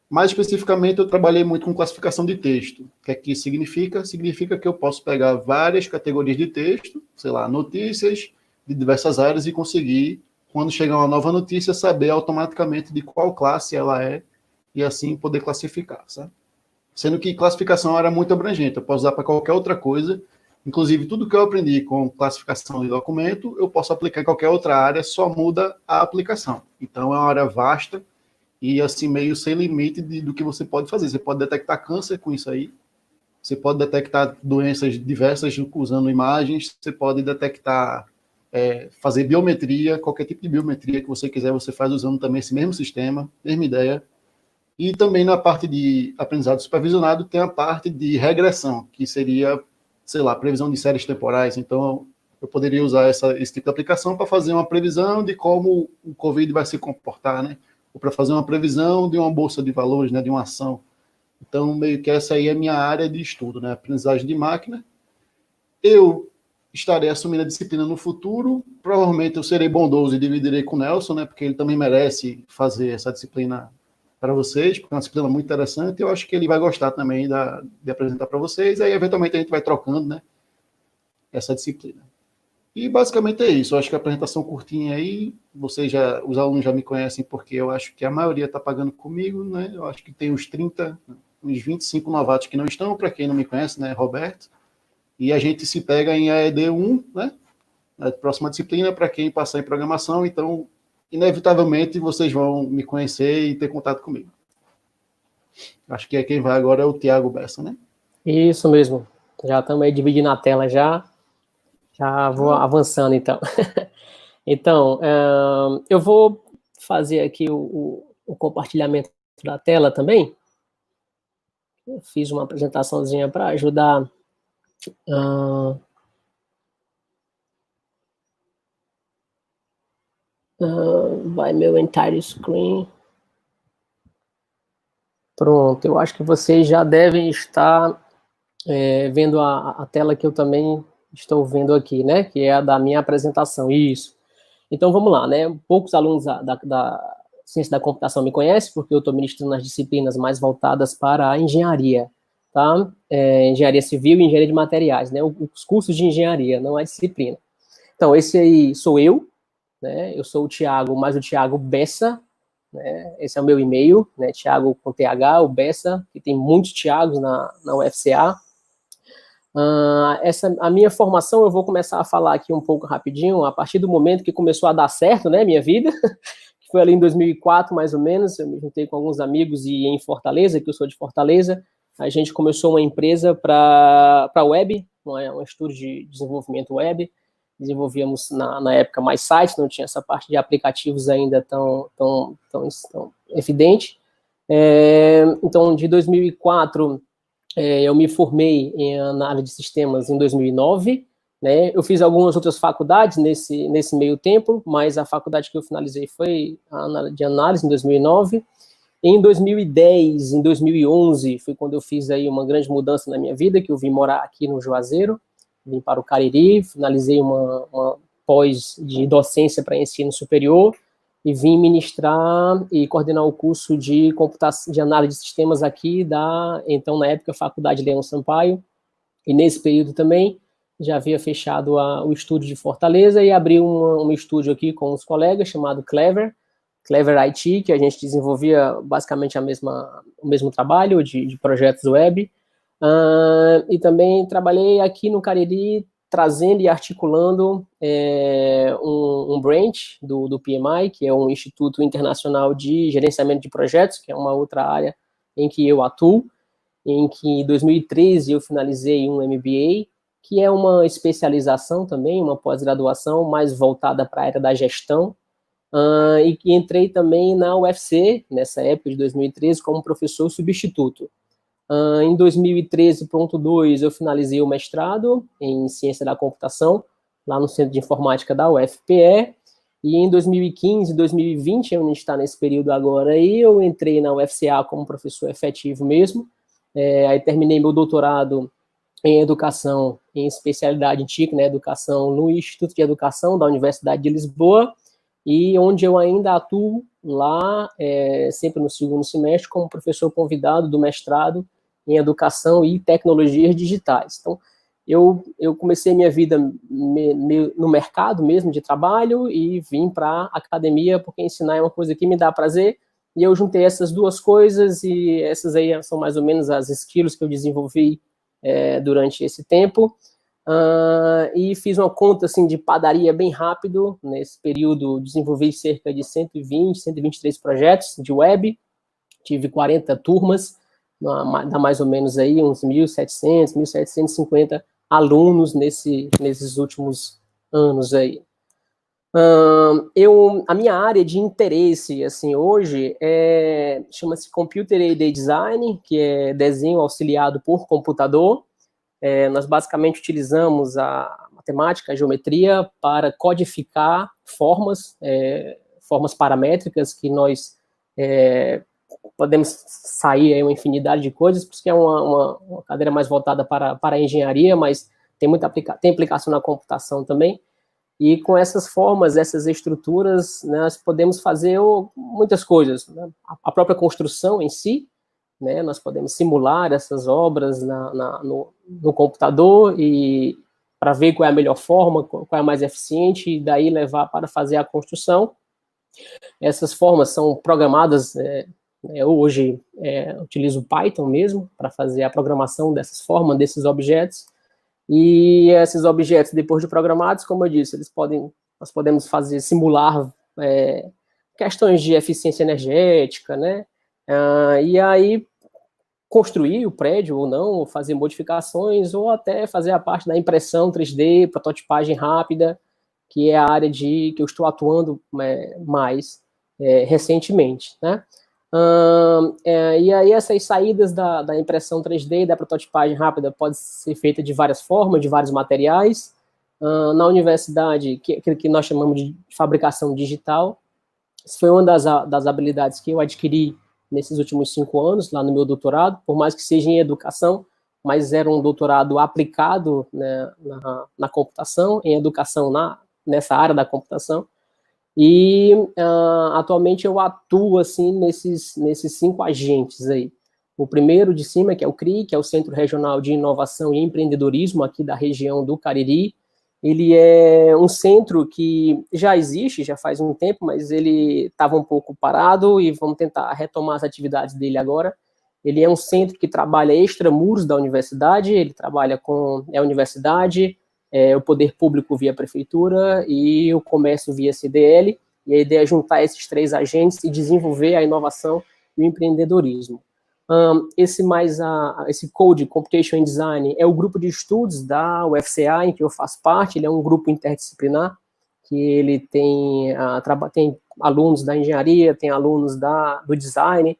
Mais especificamente, eu trabalhei muito com classificação de texto. O que é que isso significa? Significa que eu posso pegar várias categorias de texto, sei lá, notícias de diversas áreas e conseguir, quando chegar uma nova notícia, saber automaticamente de qual classe ela é e assim poder classificar, sabe? sendo que classificação era muito abrangente, eu posso usar para qualquer outra coisa, inclusive tudo que eu aprendi com classificação de documento, eu posso aplicar em qualquer outra área, só muda a aplicação. Então é uma área vasta e assim meio sem limite do que você pode fazer. Você pode detectar câncer com isso aí, você pode detectar doenças diversas usando imagens, você pode detectar, fazer biometria, qualquer tipo de biometria que você quiser, você faz usando também esse mesmo sistema, mesma ideia. E também na parte de aprendizado supervisionado tem a parte de regressão, que seria, sei lá, previsão de séries temporais. Então, eu poderia usar esse tipo de aplicação para fazer uma previsão de como o Covid vai se comportar, né? Ou para fazer uma previsão de uma bolsa de valores, né, de uma ação. Então, meio que essa aí é a minha área de estudo, né? Aprendizagem de máquina. Eu estarei assumindo a disciplina no futuro. Provavelmente eu serei bondoso e dividirei com o Nelson, né? Porque ele também merece fazer essa disciplina para vocês, porque é uma disciplina muito interessante. Eu acho que ele vai gostar também de apresentar para vocês. Aí, eventualmente, a gente vai trocando, né? Essa disciplina. E basicamente é isso. Eu acho que a apresentação curtinha aí, os alunos já me conhecem, porque eu acho que a maioria está pagando comigo, né? Eu acho que tem uns 25 novatos que não estão, para quem não me conhece, né, Roberto. E a gente se pega em AED1, né, na próxima disciplina, para quem passar em programação. Então, inevitavelmente, vocês vão me conhecer e ter contato comigo. Acho que quem vai agora é o Thiago Bessa, né? Isso mesmo. Já estamos aí dividindo a tela já. Já vou avançando, então. Então, eu vou fazer aqui o compartilhamento da tela também. Eu fiz uma apresentaçãozinha para ajudar. Vai meu entire screen. Pronto, eu acho que vocês já devem estar vendo a tela que eu também estou vendo aqui, né? Que é a da minha apresentação. Isso. Então, vamos lá, né? Poucos alunos da ciência da computação me conhecem, porque eu estou ministrando as disciplinas mais voltadas para a engenharia, tá? Engenharia civil e engenharia de materiais, né? Os cursos de engenharia, não a disciplina. Então, esse aí sou eu, né? Eu sou o Thiago, mas o Thiago Bessa, né? Esse é o meu e-mail, né? Thiago com TH, o Bessa, que tem muitos Thiagos na UFCA. A minha formação, eu vou começar a falar aqui um pouco rapidinho, a partir do momento que começou a dar certo, né, minha vida, que foi ali em 2004, mais ou menos, eu me juntei com alguns amigos e em Fortaleza, que eu sou de Fortaleza, a gente começou uma empresa para web, um estúdio de desenvolvimento web, desenvolvíamos na época mais sites, não tinha essa parte de aplicativos ainda tão evidente. Então, de 2004... eu me formei na área de sistemas em 2009, né? Eu fiz algumas outras faculdades nesse meio tempo, mas a faculdade que eu finalizei foi a de análise em 2009. Em 2010, em 2011, foi quando eu fiz aí uma grande mudança na minha vida, que eu vim morar aqui no Juazeiro, vim para o Cariri, finalizei uma pós de docência para ensino superior, e vim ministrar e coordenar o curso de computação, de análise de sistemas aqui então, na época, Faculdade Leão Sampaio, e nesse período também já havia fechado o estúdio de Fortaleza e abri um estúdio aqui com os colegas chamado Clever IT, que a gente desenvolvia basicamente o mesmo trabalho de projetos web, e também trabalhei aqui no Cariri trazendo e articulando um branch do PMI, que é um Instituto Internacional de Gerenciamento de Projetos, que é uma outra área em que eu atuo, em que em 2013 eu finalizei um MBA, que é uma especialização também, uma pós-graduação mais voltada para a área da gestão, e que entrei também na UFC, nessa época de 2013, como professor substituto. Em 2013.2, eu finalizei o mestrado em Ciência da Computação, lá no Centro de Informática da UFPE, e em 2015, 2020, onde a gente está nesse período agora, aí, eu entrei na UFCA como professor efetivo mesmo, aí terminei meu doutorado em Educação, em especialidade em TIC, né, Educação, no Instituto de Educação da Universidade de Lisboa, e onde eu ainda atuo lá, sempre no segundo semestre, como professor convidado do mestrado em Educação e Tecnologias Digitais. Então, eu comecei minha vida no mercado mesmo de trabalho e vim para a academia, porque ensinar é uma coisa que me dá prazer, E eu juntei essas duas coisas, e essas aí são mais ou menos as skills que eu desenvolvi durante esse tempo. E fiz uma conta assim, de padaria bem rápido. Nesse período, desenvolvi cerca de 120, 123 projetos de web. Tive 40 turmas, dá mais ou menos aí uns 1.700, 1.750 alunos nesses últimos anos aí. A minha área de interesse, assim, hoje, chama-se Computer Aided Design, que é desenho auxiliado por computador. Nós basicamente utilizamos a matemática, a geometria, para codificar formas paramétricas que nós podemos sair aí uma infinidade de coisas, porque é uma cadeira mais voltada para a engenharia, mas tem aplicação na computação também. E com essas formas, essas estruturas, né, nós podemos fazer muitas coisas, né? A própria construção em si, né, nós podemos simular essas obras no computador e para ver qual é a melhor forma, qual é a mais eficiente, e daí levar para fazer a construção. Essas formas são programadas, hoje utilizo Python mesmo para fazer a programação dessas formas, desses objetos. E esses objetos, depois de programados, como eu disse, nós podemos simular questões de eficiência energética, né? E aí construir o prédio ou não, ou fazer modificações, ou até fazer a parte da impressão 3D, prototipagem rápida, que é a área que eu estou atuando mais recentemente, né? E aí essas saídas da impressão 3D e da prototipagem rápida pode ser feita de várias formas, de vários materiais. Na universidade, aquilo que nós chamamos de fabricação digital, isso foi uma das habilidades que eu adquiri nesses últimos 5 anos, lá no meu doutorado, por mais que seja em educação, mas era um doutorado aplicado, né, na computação, em educação nessa área da computação. E atualmente eu atuo assim nesses 5 agentes aí. O primeiro de cima, que é o CRI, que é o Centro Regional de Inovação e Empreendedorismo aqui da região do Cariri. Ele é um centro que já existe, já faz um tempo, mas ele estava um pouco parado e vamos tentar retomar as atividades dele agora. Ele é um centro que trabalha extramuros da universidade, ele trabalha com a universidade, o poder público via prefeitura e o comércio via CDL, e a ideia é juntar esses 3 agentes e desenvolver a inovação e o empreendedorismo. Esse Code Computation and Design é o grupo de estudos da UFCA, em que eu faço parte. Ele é um grupo interdisciplinar, que ele tem alunos da engenharia, tem alunos do design,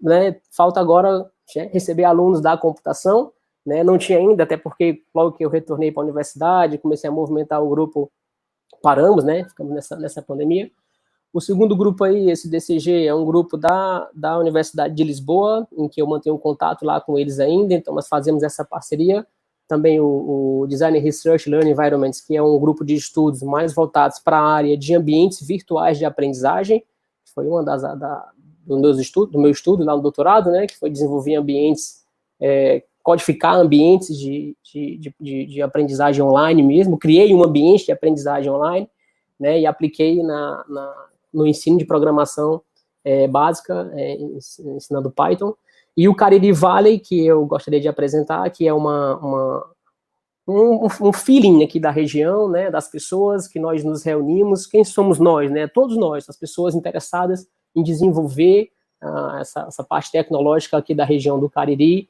né? Falta agora receber alunos da computação, né? Não tinha ainda, até porque logo que eu retornei para a universidade, comecei a movimentar o grupo, paramos, né? Ficamos nessa pandemia. O segundo grupo aí, esse DCG, é um grupo da Universidade de Lisboa, em que eu mantenho um contato lá com eles ainda, então nós fazemos essa parceria. Também o Design Research Learning Environments, que é um grupo de estudos mais voltados para a área de ambientes virtuais de aprendizagem, que foi uma do meu estudo lá no doutorado, né, que foi desenvolver ambientes, codificar ambientes de aprendizagem online mesmo. Criei um ambiente de aprendizagem online, né, e apliquei no ensino de programação básica, ensinando Python. E o Cariri Valley, que eu gostaria de apresentar, que é um feeling aqui da região, né, das pessoas que nós nos reunimos. Quem somos nós, né? Todos nós, as pessoas interessadas em desenvolver essa parte tecnológica aqui da região do Cariri.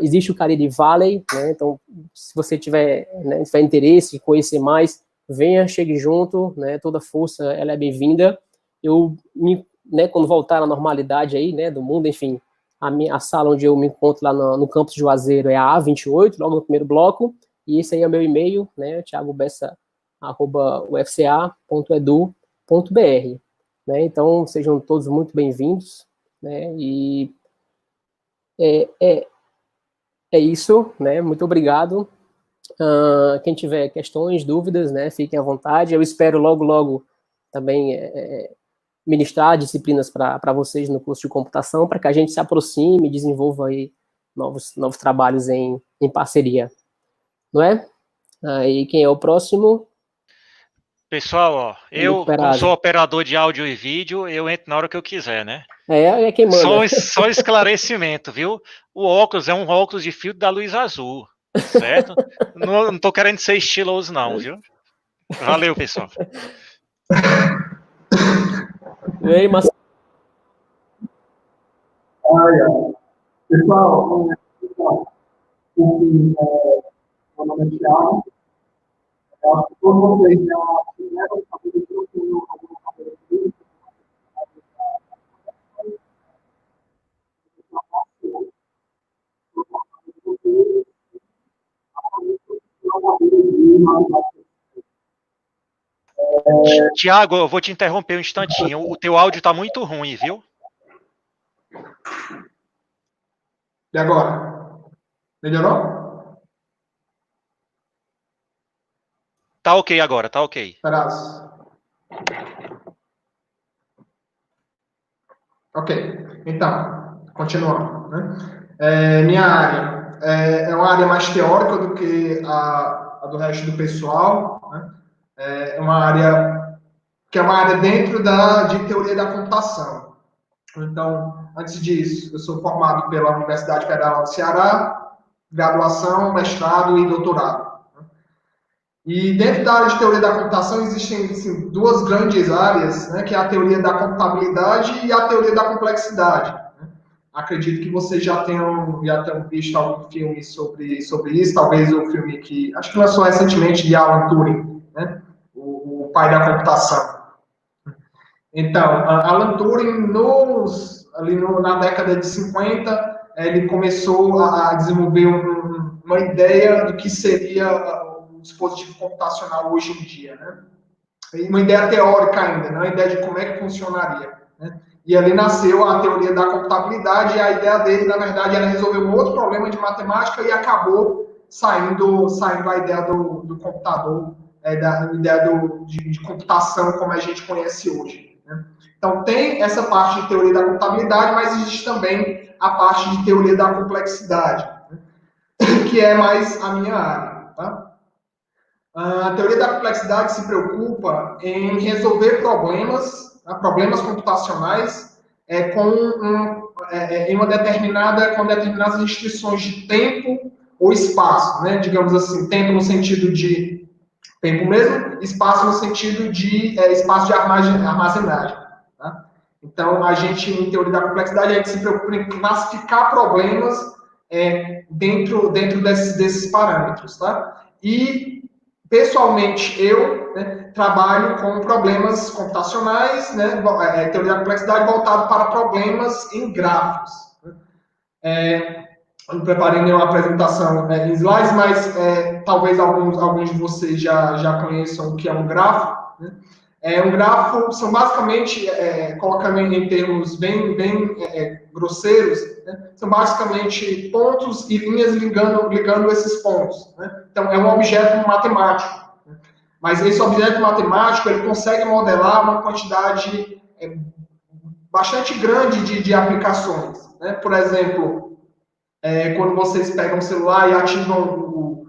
Existe o Cariri Valley, né? Então, se você tiver interesse em conhecer mais, venha, chegue junto, né? Toda força, ela é bem-vinda. Quando voltar à normalidade aí, né, do mundo, enfim, a sala onde eu me encontro lá no campus de Juazeiro é a A28, logo no primeiro bloco, e esse aí é o meu e-mail, né, thiagobessa@ufca.edu.br, né? Então, sejam todos muito bem-vindos, né? E é isso, né? Muito obrigado. Quem tiver questões, dúvidas, né, fiquem à vontade. Eu espero logo também ministrar disciplinas para vocês no curso de computação, para que a gente se aproxime e desenvolva aí novos trabalhos em parceria, não é? Aí quem é o próximo? Pessoal, ó, eu, como sou operador de áudio e vídeo, eu entro na hora que eu quiser, né? É quem manda. Só esclarecimento, viu? O óculos é um óculos de filtro da luz azul, certo? Não tô querendo ser estiloso, não, viu? Valeu, pessoal. E aí, Marcelo? Pessoal, meu nome é Thiago. Eu acho que todos vocês já tiveram saber que eu tenho alguma coisa. Tiago, eu vou te interromper um instantinho. O teu áudio tá muito ruim, viu? E agora? Melhorou? Tá ok agora, tá ok. Pedaço. Ok. Então, continuando, né? Minha área é uma área mais teórica do que a do resto do pessoal, né? É uma área que é uma área dentro de teoria da computação. Então, antes disso, eu sou formado pela Universidade Federal do Ceará, graduação, mestrado e doutorado. E dentro da área de teoria da computação existem assim, duas grandes áreas, né, que é a teoria da computabilidade e a teoria da complexidade. Né? Acredito que vocês já tenham visto algum filme sobre isso, talvez o filme que acho que lançou recentemente de Alan Turing, né? O pai da computação. Então, Alan Turing, na década de 50, ele começou a desenvolver uma ideia do que seria o dispositivo computacional hoje em dia, né? Uma ideia teórica ainda, não uma ideia de como é que funcionaria, né? E ali nasceu a teoria da computabilidade, e a ideia dele, na verdade, era resolver um outro problema de matemática e acabou saindo a ideia do computador, da ideia de computação como a gente conhece hoje. Né? Então, tem essa parte de teoria da computabilidade, mas existe também a parte de teoria da complexidade, né? Que é mais a minha área. Tá? A teoria da complexidade se preocupa em resolver problemas computacionais com determinadas restrições de tempo ou espaço, né? Digamos assim, tempo no sentido de tempo mesmo, espaço no sentido de espaço de armazenagem. Tá? Então, a gente, em teoria da complexidade, a gente se preocupa em classificar problemas dentro desses parâmetros. Tá? E, pessoalmente, eu trabalho com problemas computacionais, né? Teoria da complexidade voltado para problemas em gráficos. Eu não preparei nenhuma apresentação em slides, mas talvez alguns de vocês já conheçam o que é um grafo. Né? Um grafo são basicamente, colocando em termos bem grosseiros, né? São basicamente pontos e linhas ligando esses pontos. Né? Então, é um objeto matemático. Né? Mas esse objeto matemático ele consegue modelar uma quantidade bastante grande de aplicações. Né? Por exemplo, quando vocês pegam o celular e ativam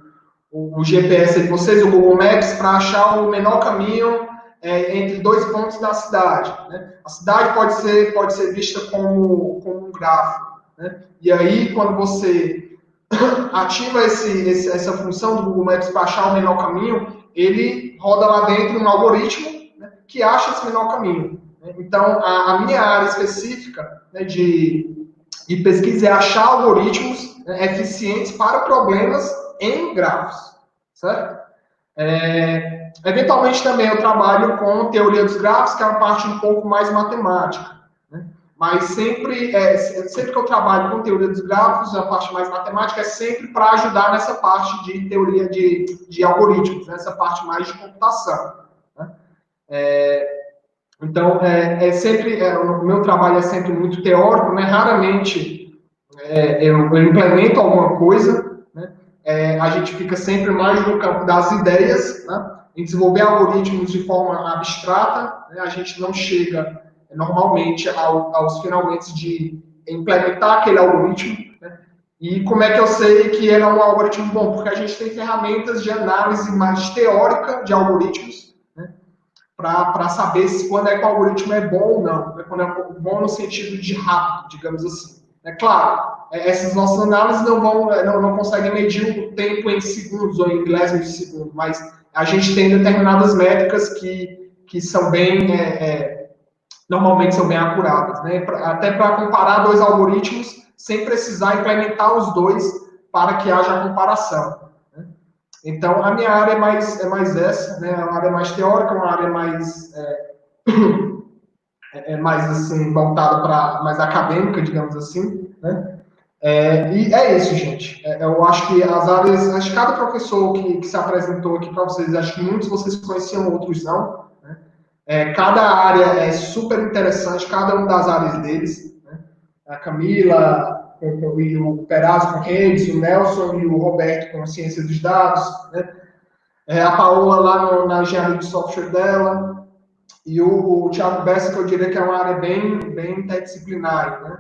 o GPS de vocês, o Google Maps, para achar o menor caminho entre dois pontos da cidade. Né? A cidade pode ser vista como um grafo. Né? E aí, quando você ativa essa função do Google Maps para achar o menor caminho, ele roda lá dentro um algoritmo, né, que acha esse menor caminho. Né? Então, a minha área específica, né, de pesquisa é achar algoritmos eficientes para problemas em grafos, certo? Eventualmente também eu trabalho com teoria dos grafos, que é uma parte um pouco mais matemática, né? Mas sempre que eu trabalho com teoria dos grafos, a parte mais matemática é sempre para ajudar nessa parte de teoria de algoritmos, nessa parte mais de computação, né? Então, o meu trabalho é sempre muito teórico, né? Raramente eu implemento alguma coisa, né? A gente fica sempre mais no campo das ideias, né? Em desenvolver algoritmos de forma abstrata, né? A gente não chega normalmente aos finalmente de implementar aquele algoritmo, né? E como é que eu sei que ele é um algoritmo bom? Porque a gente tem ferramentas de análise mais teórica de algoritmos, né? para saber quando é que o algoritmo é bom ou não, né? Quando é bom no sentido de rápido, digamos assim. É claro, essas nossas análises não conseguem medir o tempo em segundos ou em milésimos de segundo, mas a gente tem determinadas métricas que são bem, normalmente são bem acuradas, né? Até para comparar dois algoritmos sem precisar implementar os dois para que haja comparação. Né? Então, a minha área é mais essa, né? Uma área mais teórica, uma área mais mais assim voltada para mais acadêmica, digamos assim, né? E é isso, gente. Eu acho que as áreas, acho que cada professor que se apresentou aqui para vocês, acho que muitos vocês conheciam, outros não. Né? Cada área é super interessante, cada uma das áreas deles. Né? A Camila e o Perazzo com redes, o Nelson e o Roberto com ciência dos dados, né? A Paola lá na engenharia de software dela, e o Thiago Bessa, que eu diria que é uma área bem interdisciplinar, né?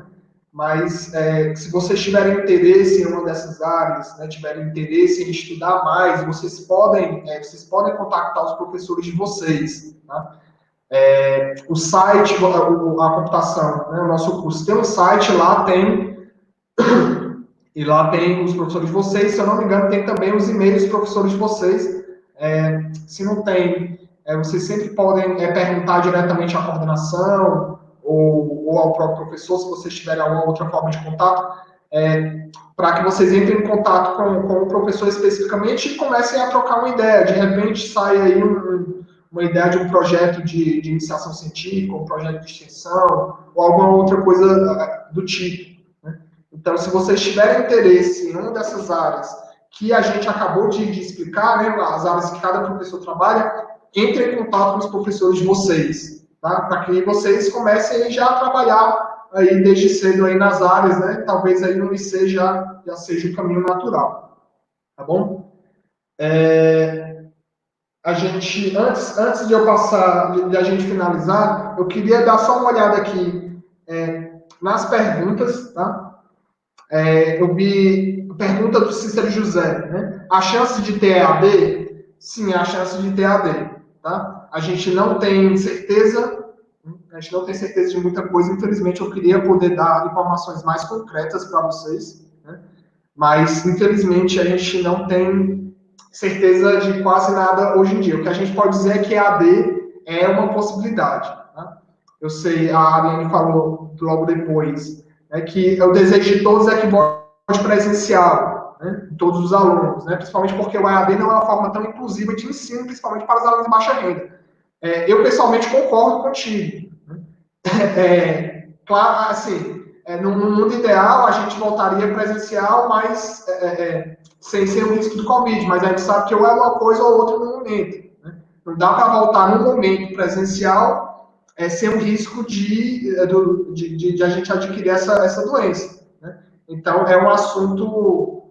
Mas se vocês tiverem interesse em uma dessas áreas, né, tiverem interesse em estudar mais, vocês podem contactar os professores de vocês. Tá? O site, a computação, né, o nosso curso tem um site, lá tem os professores de vocês, se eu não me engano, tem também os e-mails dos professores de vocês. Se não tem, vocês sempre podem perguntar diretamente à coordenação, ou ao próprio professor, se vocês tiverem alguma outra forma de contato, para que vocês entrem em contato com o professor especificamente e comecem a trocar uma ideia. De repente sai aí uma ideia de um projeto de iniciação científica, um projeto de extensão, ou alguma outra coisa do tipo. Né? Então, se vocês tiverem interesse em uma dessas áreas que a gente acabou de explicar, né, as áreas que cada professor trabalha, entrem em contato com os professores de vocês. Tá? Para que vocês comecem já a trabalhar aí desde cedo aí nas áreas, né? Talvez aí no IC já seja o caminho natural, tá bom? A gente, antes de eu passar, de a gente finalizar, eu queria dar só uma olhada aqui nas perguntas, tá? Eu vi a pergunta do Cícero José, né? A chance de ter EAD? Sim, a chance de ter EAD, tá? A gente não tem certeza de muita coisa, infelizmente eu queria poder dar informações mais concretas para vocês, né? Mas infelizmente a gente não tem certeza de quase nada hoje em dia. O que a gente pode dizer é que EAD é uma possibilidade. Tá? Eu sei, a Ariane falou logo depois, né, que o desejo de todos é que volte presencial, né, todos os alunos, né, principalmente porque o EAD não é uma forma tão inclusiva de ensino, principalmente para os alunos de baixa renda. Eu, pessoalmente, concordo contigo. Claro, assim, no mundo ideal, a gente voltaria presencial, mas sem ser o risco do Covid. Mas a gente sabe que ou é uma coisa ou outra no momento. Né? Não dá para voltar no momento presencial sem o risco de a gente adquirir essa doença. Né? Então, é um assunto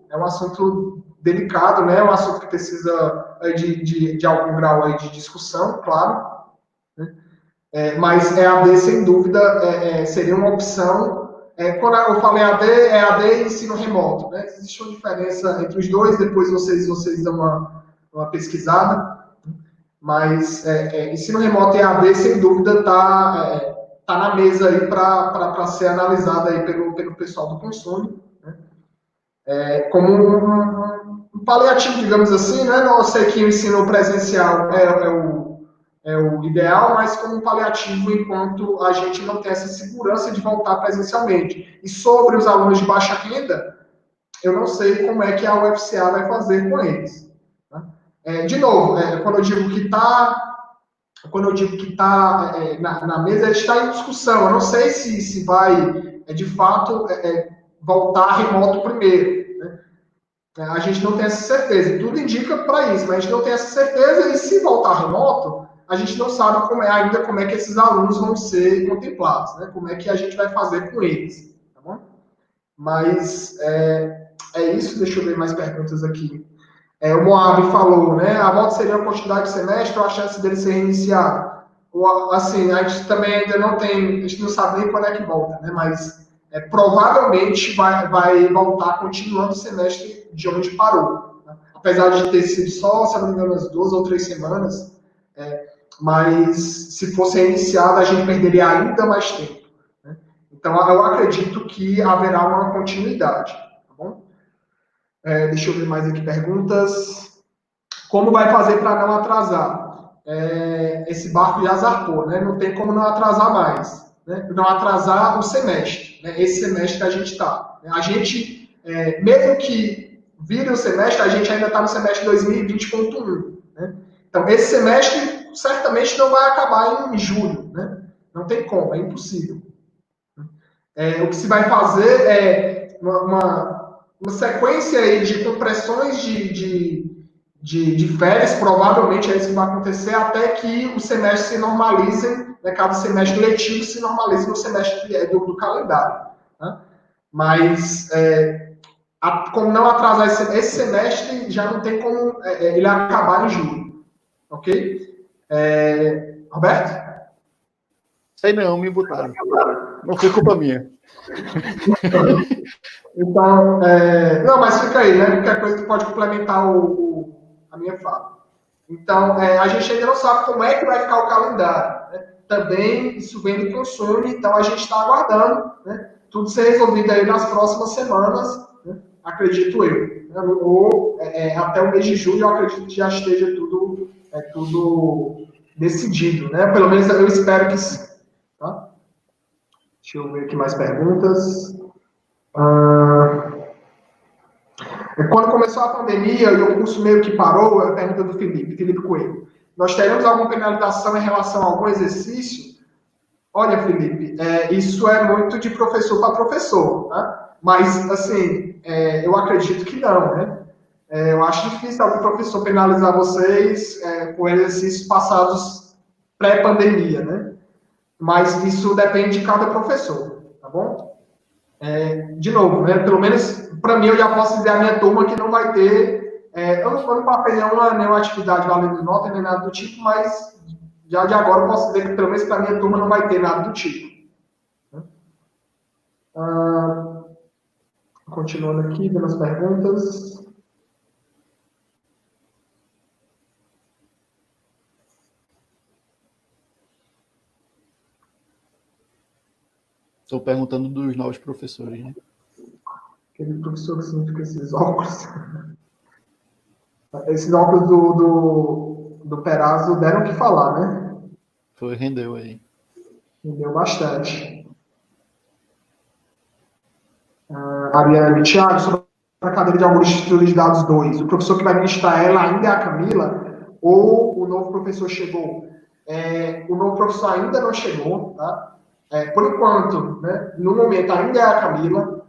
delicado, né? É um assunto que precisa de algum grau aí de discussão, claro. Né? Mas EAD, sem dúvida, seria uma opção. Quando eu falei EAD e ensino remoto. Né? Existe uma diferença entre os dois, depois vocês dão uma pesquisada. Mas ensino remoto e EAD, sem dúvida, está na mesa aí para ser analisada aí pelo pessoal do consumo. Né? Como um paliativo, digamos assim, né? Não sei que o ensino presencial é o ideal, mas como um paliativo enquanto a gente não tem essa segurança de voltar presencialmente. E sobre os alunos de baixa renda, eu não sei como é que a UFCA vai fazer com eles. Tá? De novo, quando eu digo que está na mesa, está em discussão. Eu não sei se vai, de fato, voltar remoto primeiro. Né? A gente não tem essa certeza. Tudo indica para isso, mas a gente não tem essa certeza. E se voltar remoto, a gente não sabe ainda como é que esses alunos vão ser contemplados, né? Como é que a gente vai fazer com eles, tá bom? Mas é isso, deixa eu ver mais perguntas aqui. O Moab falou, né? A volta seria uma quantidade de semestre ou a chance dele ser reiniciado? Assim, a gente também ainda não tem, a gente não sabe nem quando é que volta, né? Mas provavelmente vai voltar continuando o semestre de onde parou. Né? Apesar de ter sido só, se não me engano, umas 2 ou 3 semanas, mas se fosse reiniciada, a gente perderia ainda mais tempo. Né? Então, eu acredito que haverá uma continuidade. Tá bom? Deixa eu ver mais aqui perguntas. Como vai fazer para não atrasar? Esse barco já zarpou, né? Não tem como não atrasar mais. Né? Não atrasar o semestre. Né? Esse semestre que a gente está. A gente, mesmo que vire o semestre, a gente ainda está no semestre 2020.1. Né? Então, esse semestre certamente não vai acabar em julho. Né? Não tem como, é impossível. O que se vai fazer é uma sequência aí de compressões de férias, provavelmente é isso que vai acontecer, até que os semestres se normalizem, né, cada semestre letivo se normalize no semestre do calendário. Né? Mas, como não atrasar esse semestre, já não tem como ele acabar em julho. Ok? Roberto? Sei não, me botaram. Não foi culpa minha. Então, não, mas fica aí, né? Qualquer coisa que pode complementar a minha fala. Então, a gente ainda não sabe como é que vai ficar o calendário. Né? Também isso vem do consumo, então a gente está aguardando, né? Tudo ser resolvido aí nas próximas semanas, né? Acredito eu. Né? Ou até o mês de julho, eu acredito que já esteja tudo decidido, né? Pelo menos eu espero que sim. Tá? Deixa eu ver aqui mais perguntas. Quando começou a pandemia e o curso meio que parou, a pergunta do Felipe Coelho. Nós teremos alguma penalização em relação a algum exercício? Olha, Felipe, isso é muito de professor para professor, tá? Mas, assim, eu acredito que não, né? Eu acho difícil algum professor penalizar vocês por exercícios passados pré-pandemia, né? Mas isso depende de cada professor, tá bom? De novo, né? Pelo menos para mim eu já posso dizer a minha turma que não vai ter. Eu não passei nenhuma atividade valendo nota nem nada do tipo, mas já de agora eu posso dizer que pelo menos para minha turma não vai ter nada do tipo. Continuando aqui, vendo as perguntas. Estou perguntando dos novos professores, né? Aquele professor que significa esses óculos. Esses óculos do Perazzo deram o que falar, né? Foi, rendeu aí. Rendeu bastante. Ariane, Thiago, sobre a cadeira de algoritmos de dados 2, o professor que vai ministrar ela ainda é a Camila ou o novo professor chegou? O novo professor ainda não chegou, tá? Por enquanto, né, no momento ainda é a Camila.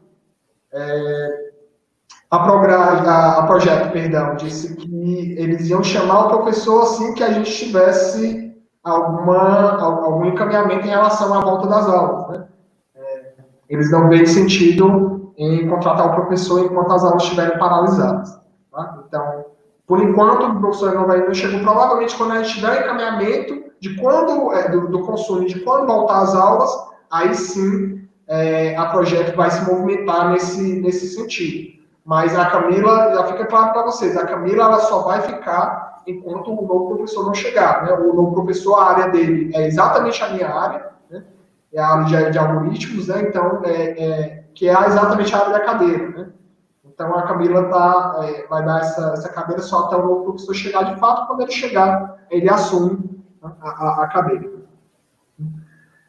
A Projeto, disse que eles iam chamar o professor assim que a gente tivesse algum encaminhamento em relação à volta das aulas, né? Eles não veem sentido em contratar o professor enquanto as aulas estiverem paralisadas. Tá? Então, por enquanto, o professor não chegou. Provavelmente, quando a gente tiver o encaminhamento de quando, do consumo, de quando voltar às aulas, aí sim a Projeto vai se movimentar nesse sentido. Mas a Camila, já fica claro para vocês, a Camila ela só vai ficar enquanto o novo professor não chegar. Né? O novo professor, a área dele é exatamente a minha área, né? É a área de algoritmos, né? Então, que é exatamente a área da cadeira. Né? Então, a Camila vai dar essa cadeira só até o novo professor chegar de fato. Quando ele chegar, ele assume a cadeira.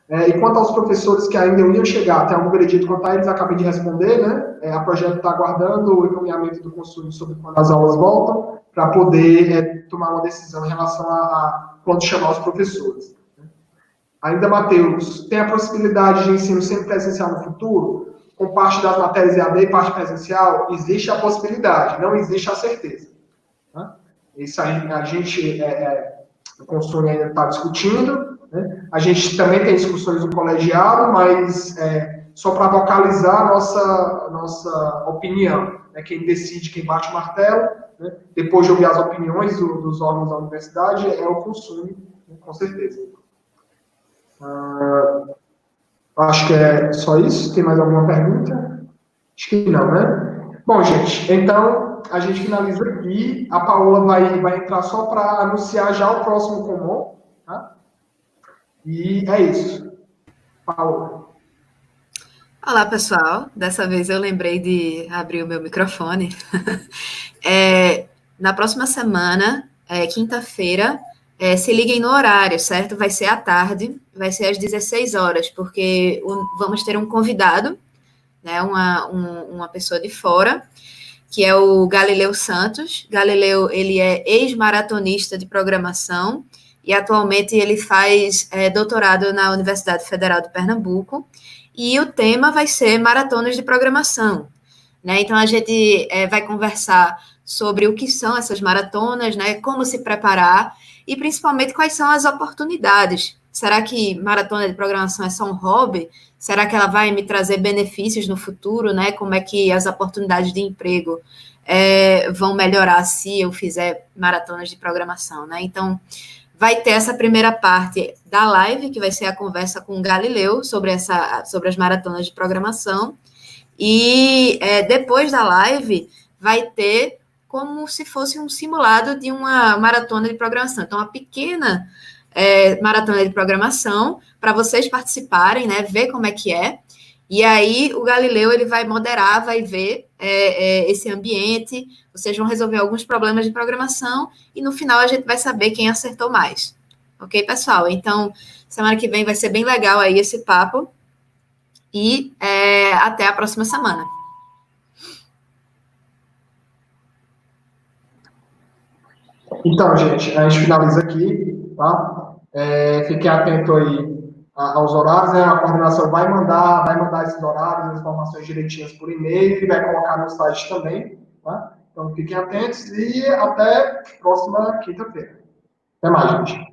E quanto aos professores que ainda iam chegar, tem algum veredito quanto a eles, acabei de responder, né? A Projeto está aguardando o encaminhamento do conselho sobre quando as aulas voltam, para poder tomar uma decisão em relação a quando chamar os professores. Ainda, Matheus, tem a possibilidade de ensino sempre presencial no futuro? Com parte das matérias EAD e parte presencial? Existe a possibilidade, não existe a certeza. Tá? Isso aí a gente, o conselho ainda está discutindo. Né? A gente também tem discussões no colegiado, mas só para vocalizar a nossa opinião. Né? Quem decide, quem bate o martelo, né? Depois de ouvir as opiniões dos órgãos da universidade, é o consumo, né? Com certeza. Acho que é só isso. Tem mais alguma pergunta? Acho que não, né? Bom, gente, então a gente finaliza aqui. A Paola vai entrar só para anunciar já o próximo Common, Tá? E é isso. Paulo. Olá, pessoal. Dessa vez eu lembrei de abrir o meu microfone. Na próxima semana, quinta-feira, se liguem no horário, certo? Vai ser à tarde, vai ser às 16 horas, porque vamos ter um convidado, né, uma pessoa de fora, que é o Galileu Santos. Galileu, ele é ex-maratonista de programação e atualmente ele faz doutorado na Universidade Federal de Pernambuco, e o tema vai ser maratonas de programação, né? Então, a gente vai conversar sobre o que são essas maratonas, né? Como se preparar e, principalmente, quais são as oportunidades. Será que maratona de programação é só um hobby? Será que ela vai me trazer benefícios no futuro, né? Como é que as oportunidades de emprego vão melhorar se eu fizer maratonas de programação, né? Então, vai ter essa primeira parte da live, que vai ser a conversa com o Galileu sobre as maratonas de programação. E depois da live, vai ter como se fosse um simulado de uma maratona de programação. Então, uma pequena maratona de programação, para vocês participarem, né, ver como é que é. E aí, o Galileu, ele vai moderar, vai ver esse ambiente, vocês vão resolver alguns problemas de programação, e no final a gente vai saber quem acertou mais. Ok, pessoal? Então, semana que vem vai ser bem legal aí esse papo, e até a próxima semana. Então, gente, a gente finaliza aqui, tá? Fiquem atentos aí aos horários, né? A coordenação vai mandar esses horários, as informações direitinhas por e-mail e vai colocar no site também, tá? Então, fiquem atentos e até próxima quinta-feira. Até mais, gente.